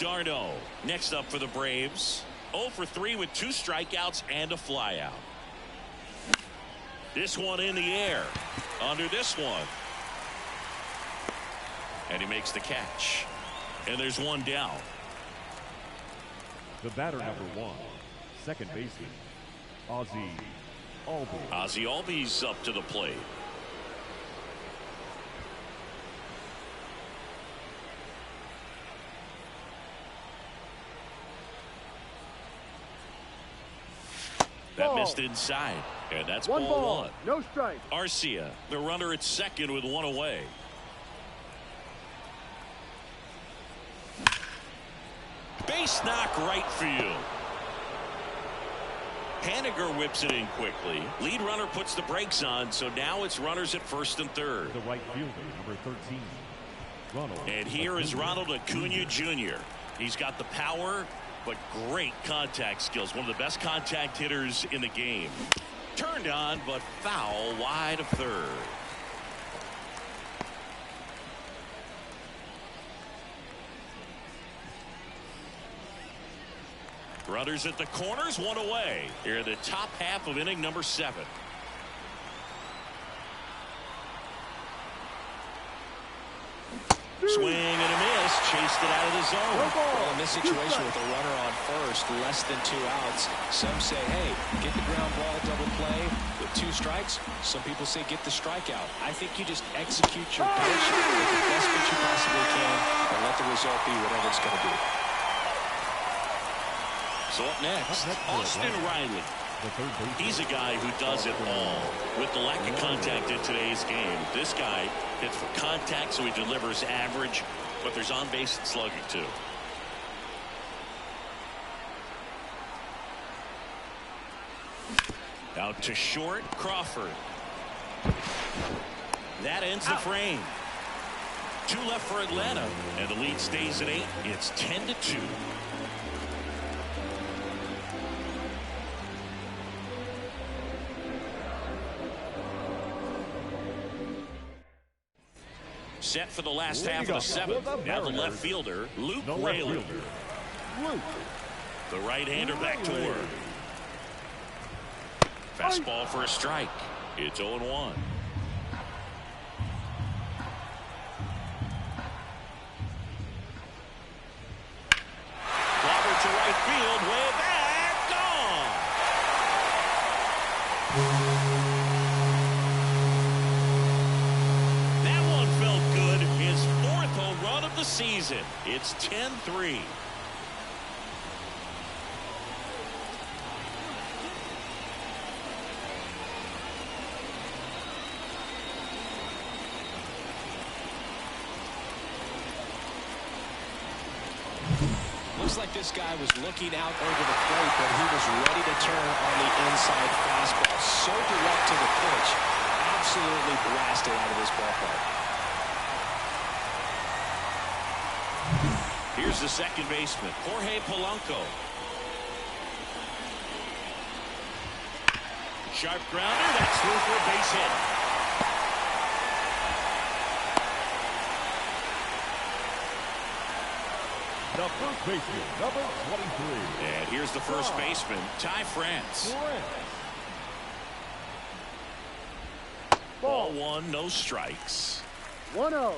Darno next up for the Braves. 0 for 3 with 2 strikeouts and a flyout. This one in the air under this one, and he makes the catch, and there's 1 down. The batter number 1, second baseman, Ozzie Albies. Ozzie Albies up to the plate. That missed inside, and that's ball 1. No strike. Arcia, the runner at second with 1 away. Base knock right field. Haniger whips it in quickly. Lead runner puts the brakes on, so now it's runners at first and third. The right fielder, number 13, Ronald. And here is Ronald Acuna Jr. He's got the power, but great contact skills. One of the best contact hitters in the game. Turned on, but foul wide of third. Runners at the corners, 1 away. Here in the top half of inning number 7. Swing and a miss. Chased it out of the zone. Well, in this situation with a runner on first, less than 2 outs, some say, hey, get the ground ball, double play with 2 strikes. Some people say get the strikeout. I think you just execute your pitch with the best pitch you possibly can and let the result be whatever it's going to be. So up next, Austin Riley. He's a guy who does it all. With the lack of contact in today's game, this guy hits for contact, so he delivers average, but there's on-base slugging too. Out to short, Crawford. That ends the frame. 2 left for Atlanta, and the lead stays at 8. It's 10-2. Set for the last half of the 7th. Now the left fielder, Luke Rayleigh. The right-hander back to work. Fastball for a strike. It's 0-1. Clobber to right field, way back, gone. The season. It's 10-3. looks like this guy was looking out over the plate, but he was ready to turn on the inside fastball. So direct to the pitch. Absolutely blasted out of this ballpark. Here's the second baseman, Jorge Polanco. Sharp grounder, that's through for a base hit. The first baseman, number 23. And here's the first baseman, Ty France. Ball one, no strikes. 1-0.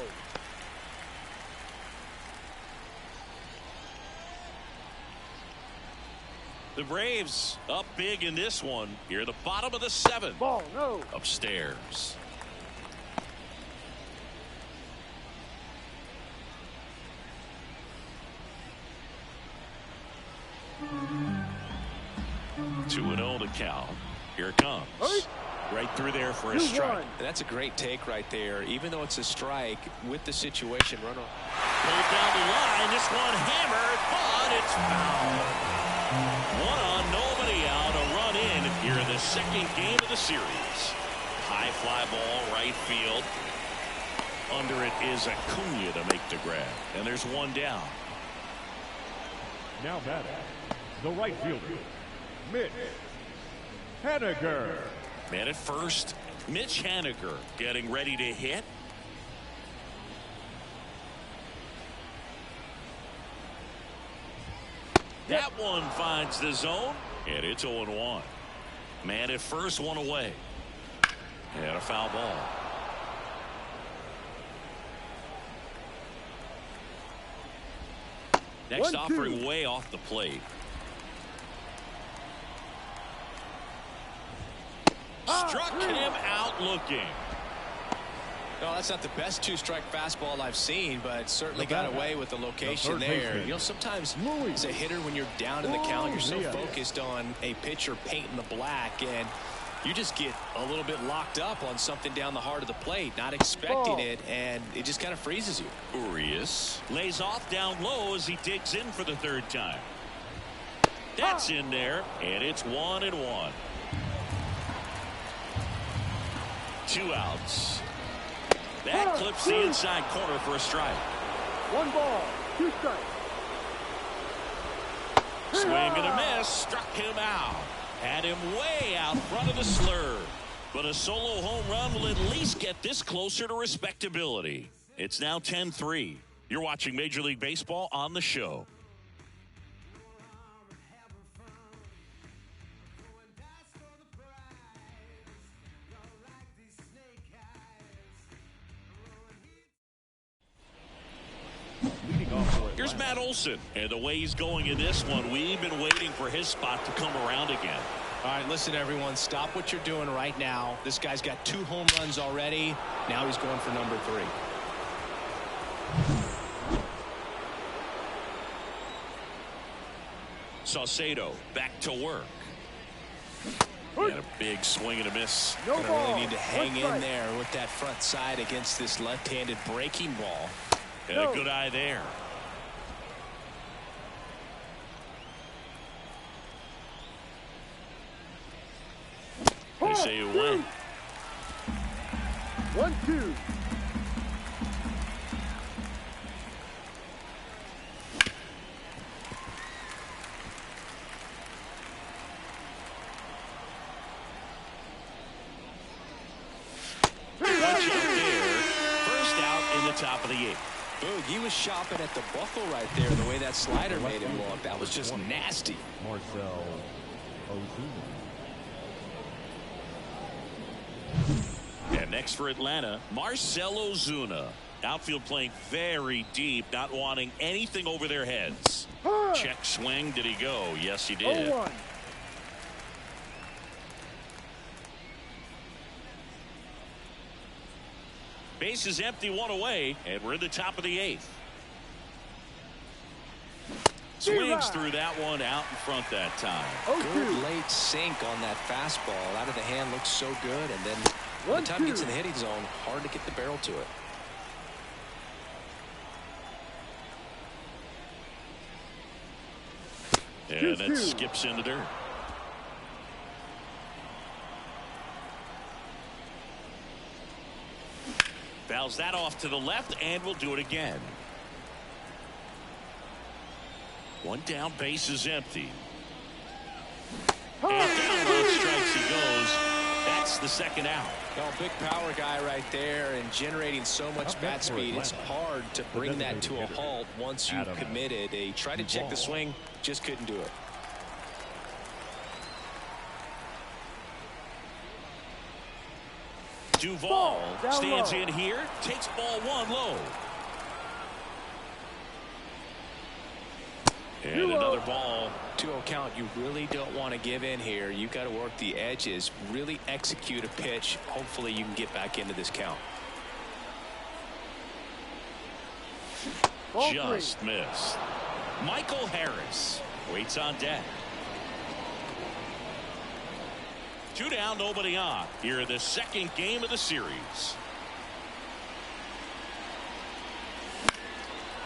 The Braves up big in this one. Here at the bottom of the seventh. Ball, no. Upstairs. Two and 0 to count. Here it comes. Right through there for a strike. That's a great take right there. Even though it's a strike, with the situation, run on. Pulled down the line. This one hammered, but it's foul. One on, nobody out. A run in here in the second game of the series. High fly ball, right field. Under it is Acuna to make the grab. And there's one down. Now batting, the right fielder, Mitch Haniger. Man at first, Mitch Haniger getting ready to hit. That one finds the zone, and it's 0-1. Man at first, one away. And a foul ball. Next offering way off the plate. Struck him out looking. No, that's not the best two-strike fastball I've seen, but certainly got away with the location there. You know, sometimes as a hitter, when you're down in the count, you're so focused on a pitcher painting the black, and you just get a little bit locked up on something down the heart of the plate, not expecting it, and it just kind of freezes you. Urias lays off down low as he digs in for the third time. That's in there, and it's 1-1. Two outs. That clips the inside corner for a strike. 1 ball, 2 strikes. Swing and a miss. Struck him out. Had him way out front of the slur. But a solo home run will at least get this closer to respectability. It's now 10-3. You're watching Major League Baseball on the show. Here's Matt Olson, and the way he's going in this one, we've been waiting for his spot to come around again. All right, listen, everyone, stop what you're doing right now. This guy's got 2 home runs already. Now he's going for number 3. Saucedo back to work. And a big swing and a miss. Gonna really need to hang in there with that front side against this left-handed breaking ball. And a good eye there. They say it went. 1-2. First out in the top of the 8th. Boog, he was shopping at the buckle right there, the way that slider made him look. That was just nasty. Marcell Ozuna. And next for Atlanta, Marcell Ozuna. Outfield playing very deep, not wanting anything over their heads. Check swing. Did he go? Yes, he did. 0-1. Base is empty, one away, and we're in the top of the 8th. Swings through that one out in front that time. Good late sink on that fastball. Out of the hand, looks so good, and then by the time it gets in the hitting zone, hard to get the barrel to it. And that skips in the dirt. Fouls that off to the left, and we'll do it again. One down, base is empty. And down on strikes he goes. That's the second out. Well, big power guy right there and generating so much bat speed. It's hard to bring that to a halt once you've committed. They tried to check the swing, just couldn't do it. Duvall stands in here, takes ball one low. And another ball. 2-0 count. You really don't want to give in here. You've got to work the edges, really execute a pitch. Hopefully you can get back into this count. Just missed. Michael Harris waits on deck. 2 down, nobody on. Here in the second game of the series.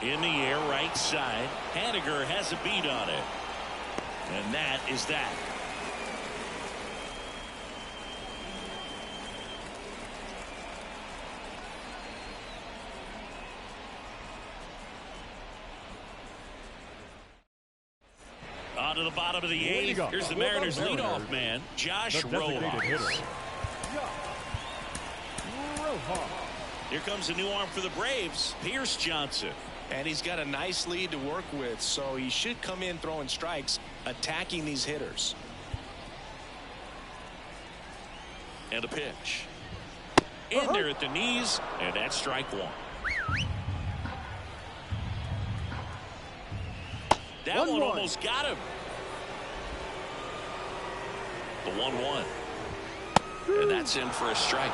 In the air, right side. Haniger has a beat on it. And that is that. On to the bottom of the 8th. Here's the Mariners leadoff man, Josh Rojas. Here comes a new arm for the Braves, Pierce Johnson. And he's got a nice lead to work with, so he should come in throwing strikes, attacking these hitters. And a pitch. In there at the knees, and that's strike one. That one almost got him. The 1-1. And that's in for a strike.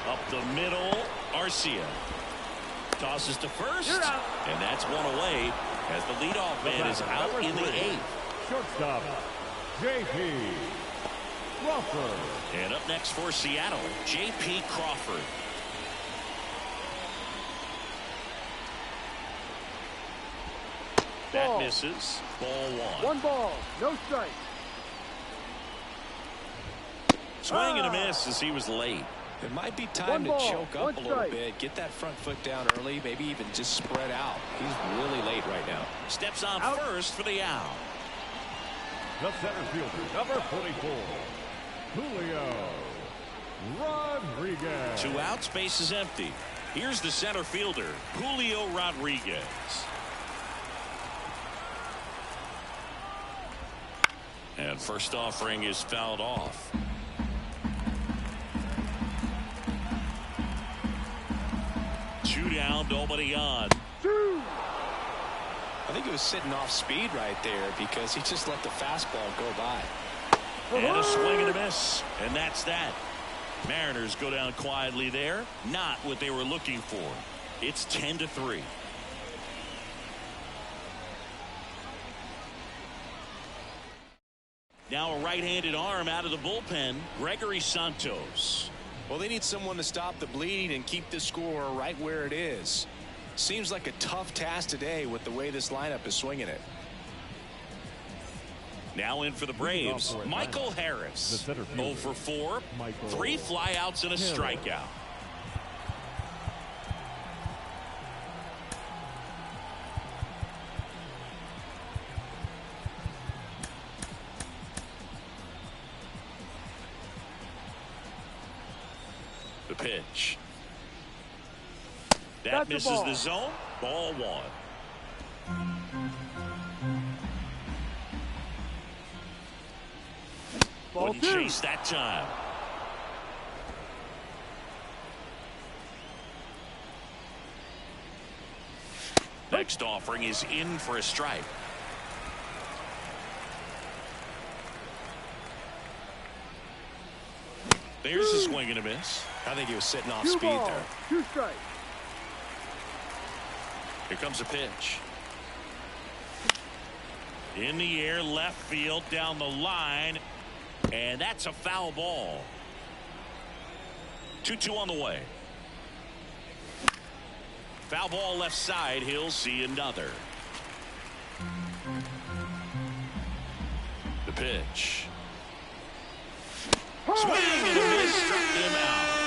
Up the middle, Arcia tosses to first, and that's one away as the leadoff man is out in the 8th. Shortstop, J.P. Crawford. And up next for Seattle, J.P. Crawford. That misses. Ball 1. 1 ball, no strike. Swing and a miss as he was late. It might be time to choke up a little bit, get that front foot down early, maybe even just spread out. He's really late right now. Steps on first for the out. The center fielder, number 44, Julio Rodriguez. 2 outs, base is empty. Here's the center fielder, Julio Rodriguez. And first offering is fouled off. Two down, nobody on. I think he was sitting off speed right there because he just let the fastball go by. And a swing and a miss. And that's that. Mariners go down quietly there. Not what they were looking for. It's 10-3. Now a right-handed arm out of the bullpen, Gregory Santos. Well, they need someone to stop the bleed and keep the score right where it is. Seems like a tough task today with the way this lineup is swinging it. Now in for the Braves, Michael Harris. 0 for 4, 3 flyouts and a strikeout. The pitch. That misses the zone. Ball 1. Wouldn't chase that time. Next offering is in for a strike. There's a swing and a miss. I think he was sitting off speed there. 2 strikes. Here comes a pitch. In the air, left field, down the line. And that's a foul ball. 2-2 on the way. Foul ball left side. He'll see another. The pitch. Swing and a miss. Struck him out.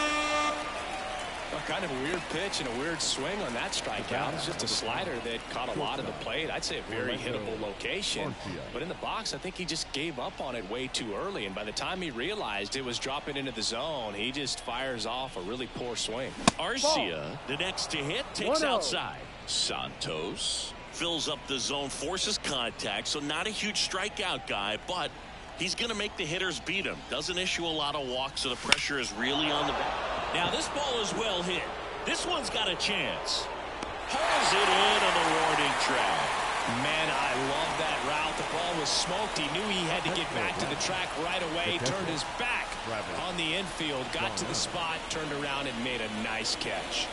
Well, kind of a weird pitch and a weird swing on that strikeout. It's just a slider that caught a lot of the plate. I'd say a very hittable location. But in the box, I think he just gave up on it way too early. And by the time he realized it was dropping into the zone, he just fires off a really poor swing. Arcia, the next to hit, takes outside. Santos fills up the zone, forces contact. So not a huge strikeout guy, but he's going to make the hitters beat him. Doesn't issue a lot of walks, so the pressure is really on the back. Now this ball is well hit. This one's got a chance. Pulls it in on the warning track. Man, I love that route. The ball was smoked. He knew he had to get back to the track right away. Turned his back on the infield. Got to the spot, turned around, and made a nice catch.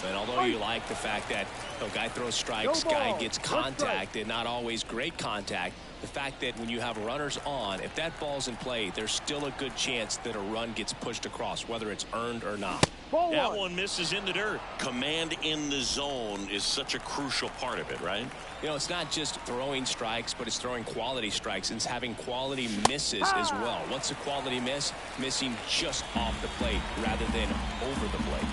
And although you like the fact that a guy throws strikes, guy gets contact, and not always great contact, the fact that when you have runners on, if that ball's in play, there's still a good chance that a run gets pushed across, whether it's earned or not. That one misses in the dirt. Command in the zone is such a crucial part of it, right? You know, it's not just throwing strikes, but it's throwing quality strikes and it's having quality misses as well. What's a quality miss? Missing just off the plate rather than over the plate.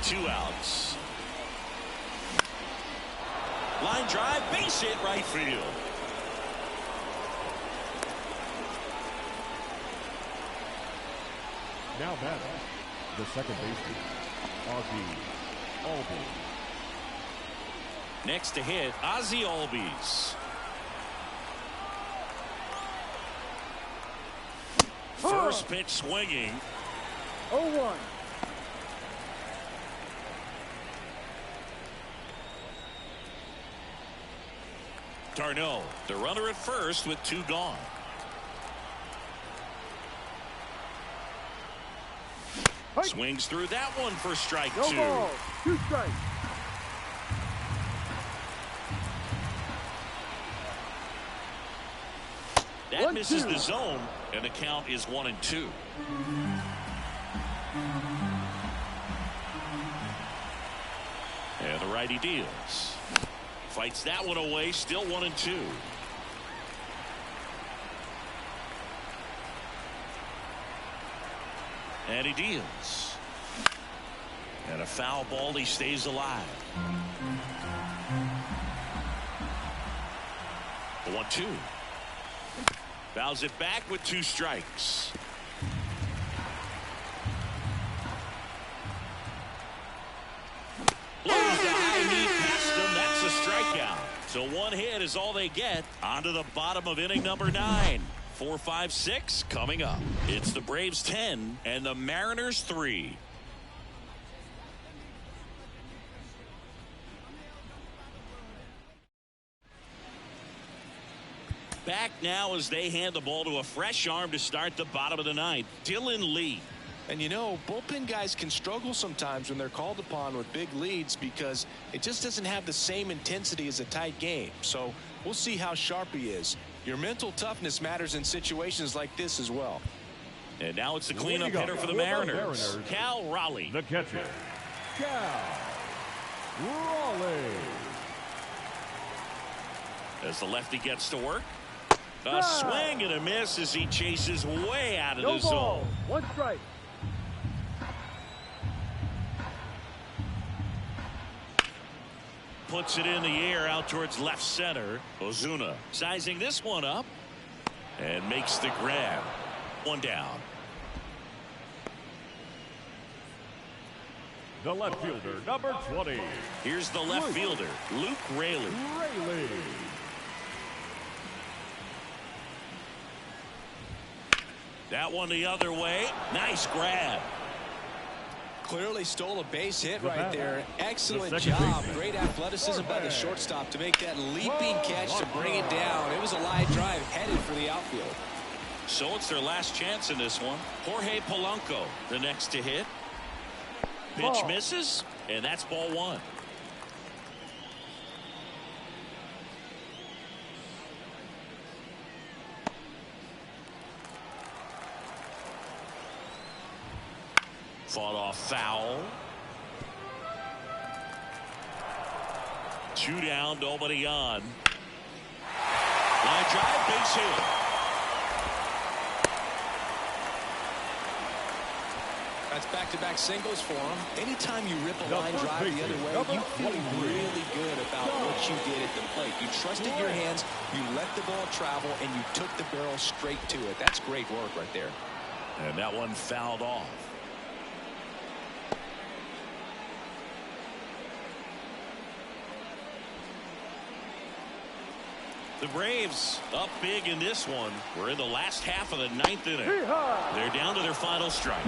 Two outs. Line drive, base hit, right field. Now batting, the second baseman, Ozzie Albies. Next to hit, Ozzie Albies. First pitch swinging. 0-1. Darno, the runner at first with two gone. Swings through that one for strike two. Ball, 2 strikes. That misses the zone, and the count is 1-2. And the righty deals. Fights that one away, still 1-2. And he deals. And a foul ball, he stays alive. 1-2. Fouls it back with 2 strikes. Blows the high knee past him. That's a strikeout. So 1 hit is all they get. On to the bottom of inning number 9. 4, 5, 6 coming up. It's the Braves 10 and the Mariners 3. Back now as they hand the ball to a fresh arm to start the bottom of the 9th. Dylan Lee. And you know, bullpen guys can struggle sometimes when they're called upon with big leads because it just doesn't have the same intensity as a tight game. So we'll see how sharp he is. Your mental toughness matters in situations like this as well. And now it's the cleanup hitter for the Mariners, Cal Raleigh. The catcher, Cal Raleigh. As the lefty gets to work. A swing and a miss as he chases way out of the zone. 1 strike. Puts it in the air out towards left center. Ozuna sizing this one up and makes the grab. 1 down. The left fielder, number 20. Here's the left fielder, Luke Raley. That one the other way. Nice grab. Clearly stole a base hit right there. Excellent job. Great athleticism by the shortstop to make that leaping catch to bring it down. It was a line drive headed for the outfield. So it's their last chance in this one. Jorge Polanco, the next to hit. Pitch misses, and that's ball 1. Fought off foul. 2 down, nobody on. Line drive, base hit. That's back-to-back singles for him. Anytime you rip a line drive the other way, you feel really good about what you did at the plate. You trusted your hands, you let the ball travel, and you took the barrel straight to it. That's great work right there. And that one fouled off. The Braves up big in this one. We're in the last half of the 9th inning. They're down to their final strike.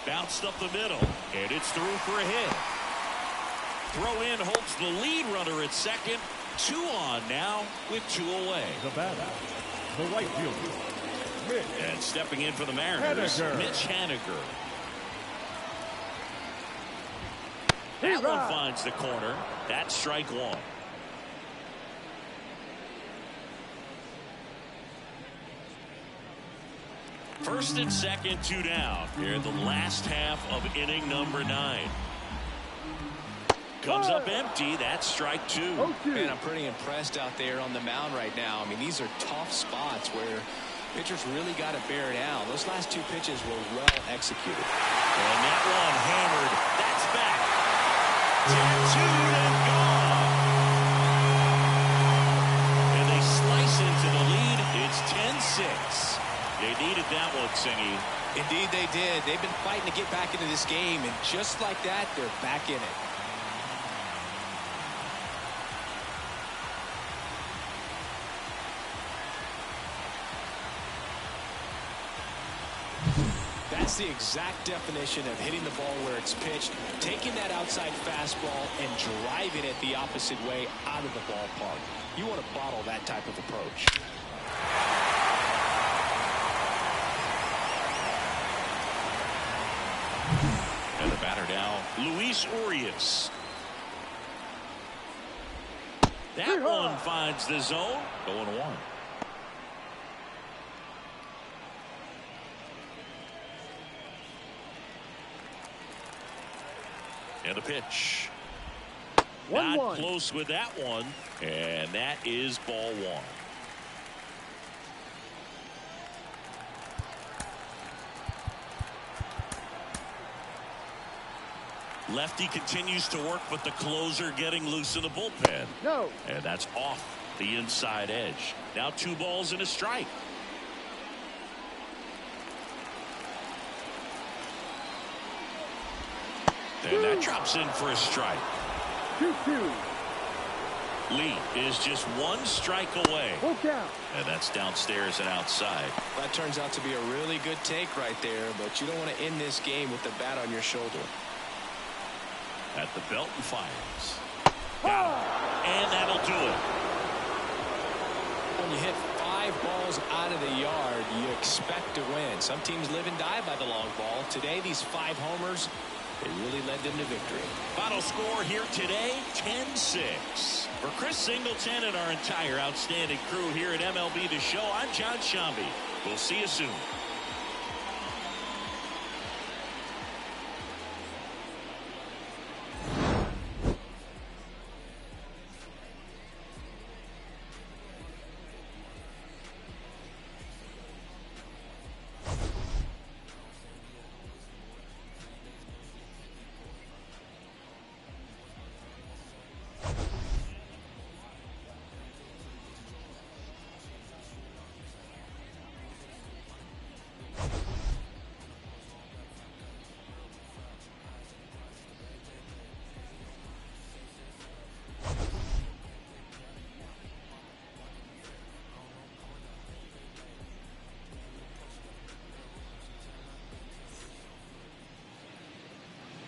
Bounced up the middle, and it's through for a hit. Throw in holds the lead runner at second. 2 on now with 2 away. The batter, the right fielder, Mitch. And stepping in for the Mariners, Mitch Haniger. That one finds the corner. That's strike 1. First and second, 2 down. Here in the last half of inning number 9. Comes up empty. That's strike 2. Man, I'm pretty impressed out there on the mound right now. I mean, these are tough spots where pitchers really got to bear down. Those last 2 pitches were well executed. And that one hammered. That's back. Tattooed and gone. And they slice into the lead. It's 10-6. They needed that one, Singy. Indeed they did. They've been fighting to get back into this game, and just like that, they're back in it. That's the exact definition of hitting the ball where it's pitched, taking that outside fastball and driving it the opposite way out of the ballpark. You want to bottle that type of approach. And the batter now, Luis Urias. That one finds the zone. 0-1. And the pitch. Not close with that one. And that is ball 1. Lefty continues to work, but the closer getting loose in the bullpen. No. And that's off the inside edge. Now 2 balls and a strike. And that drops in for a strike. 2-2. Lee is just 1 strike away. Full count. And that's downstairs and outside. That turns out to be a really good take right there, but you don't want to end this game with the bat on your shoulder. At the belt and fires. Got it. And that'll do it. When you hit 5 balls out of the yard, you expect to win. Some teams live and die by the long ball. Today, these 5 homers, they really led them to victory. Final score here today, 10-6. For Chris Singleton and our entire outstanding crew here at MLB The Show, I'm John Shambi. We'll see you soon.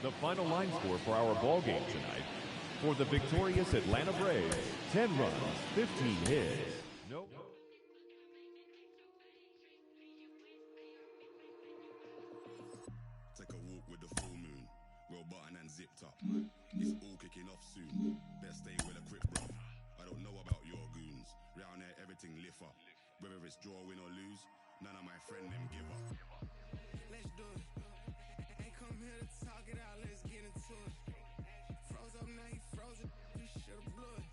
The final line score for our ball game tonight. For the victorious Atlanta Braves, 10 runs, 15 hits. No. Take a walk with the full moon. Roll button and zipped up. It's all kicking off soon. Best stay with a quick bruv. I don't know about your goons. Round there everything lift up. it's draw, win or lose, none of my friend them give up. Let's do it. Ain't come here to talk it out, let's get into it. Froze up now, he froze it, you should've blew it.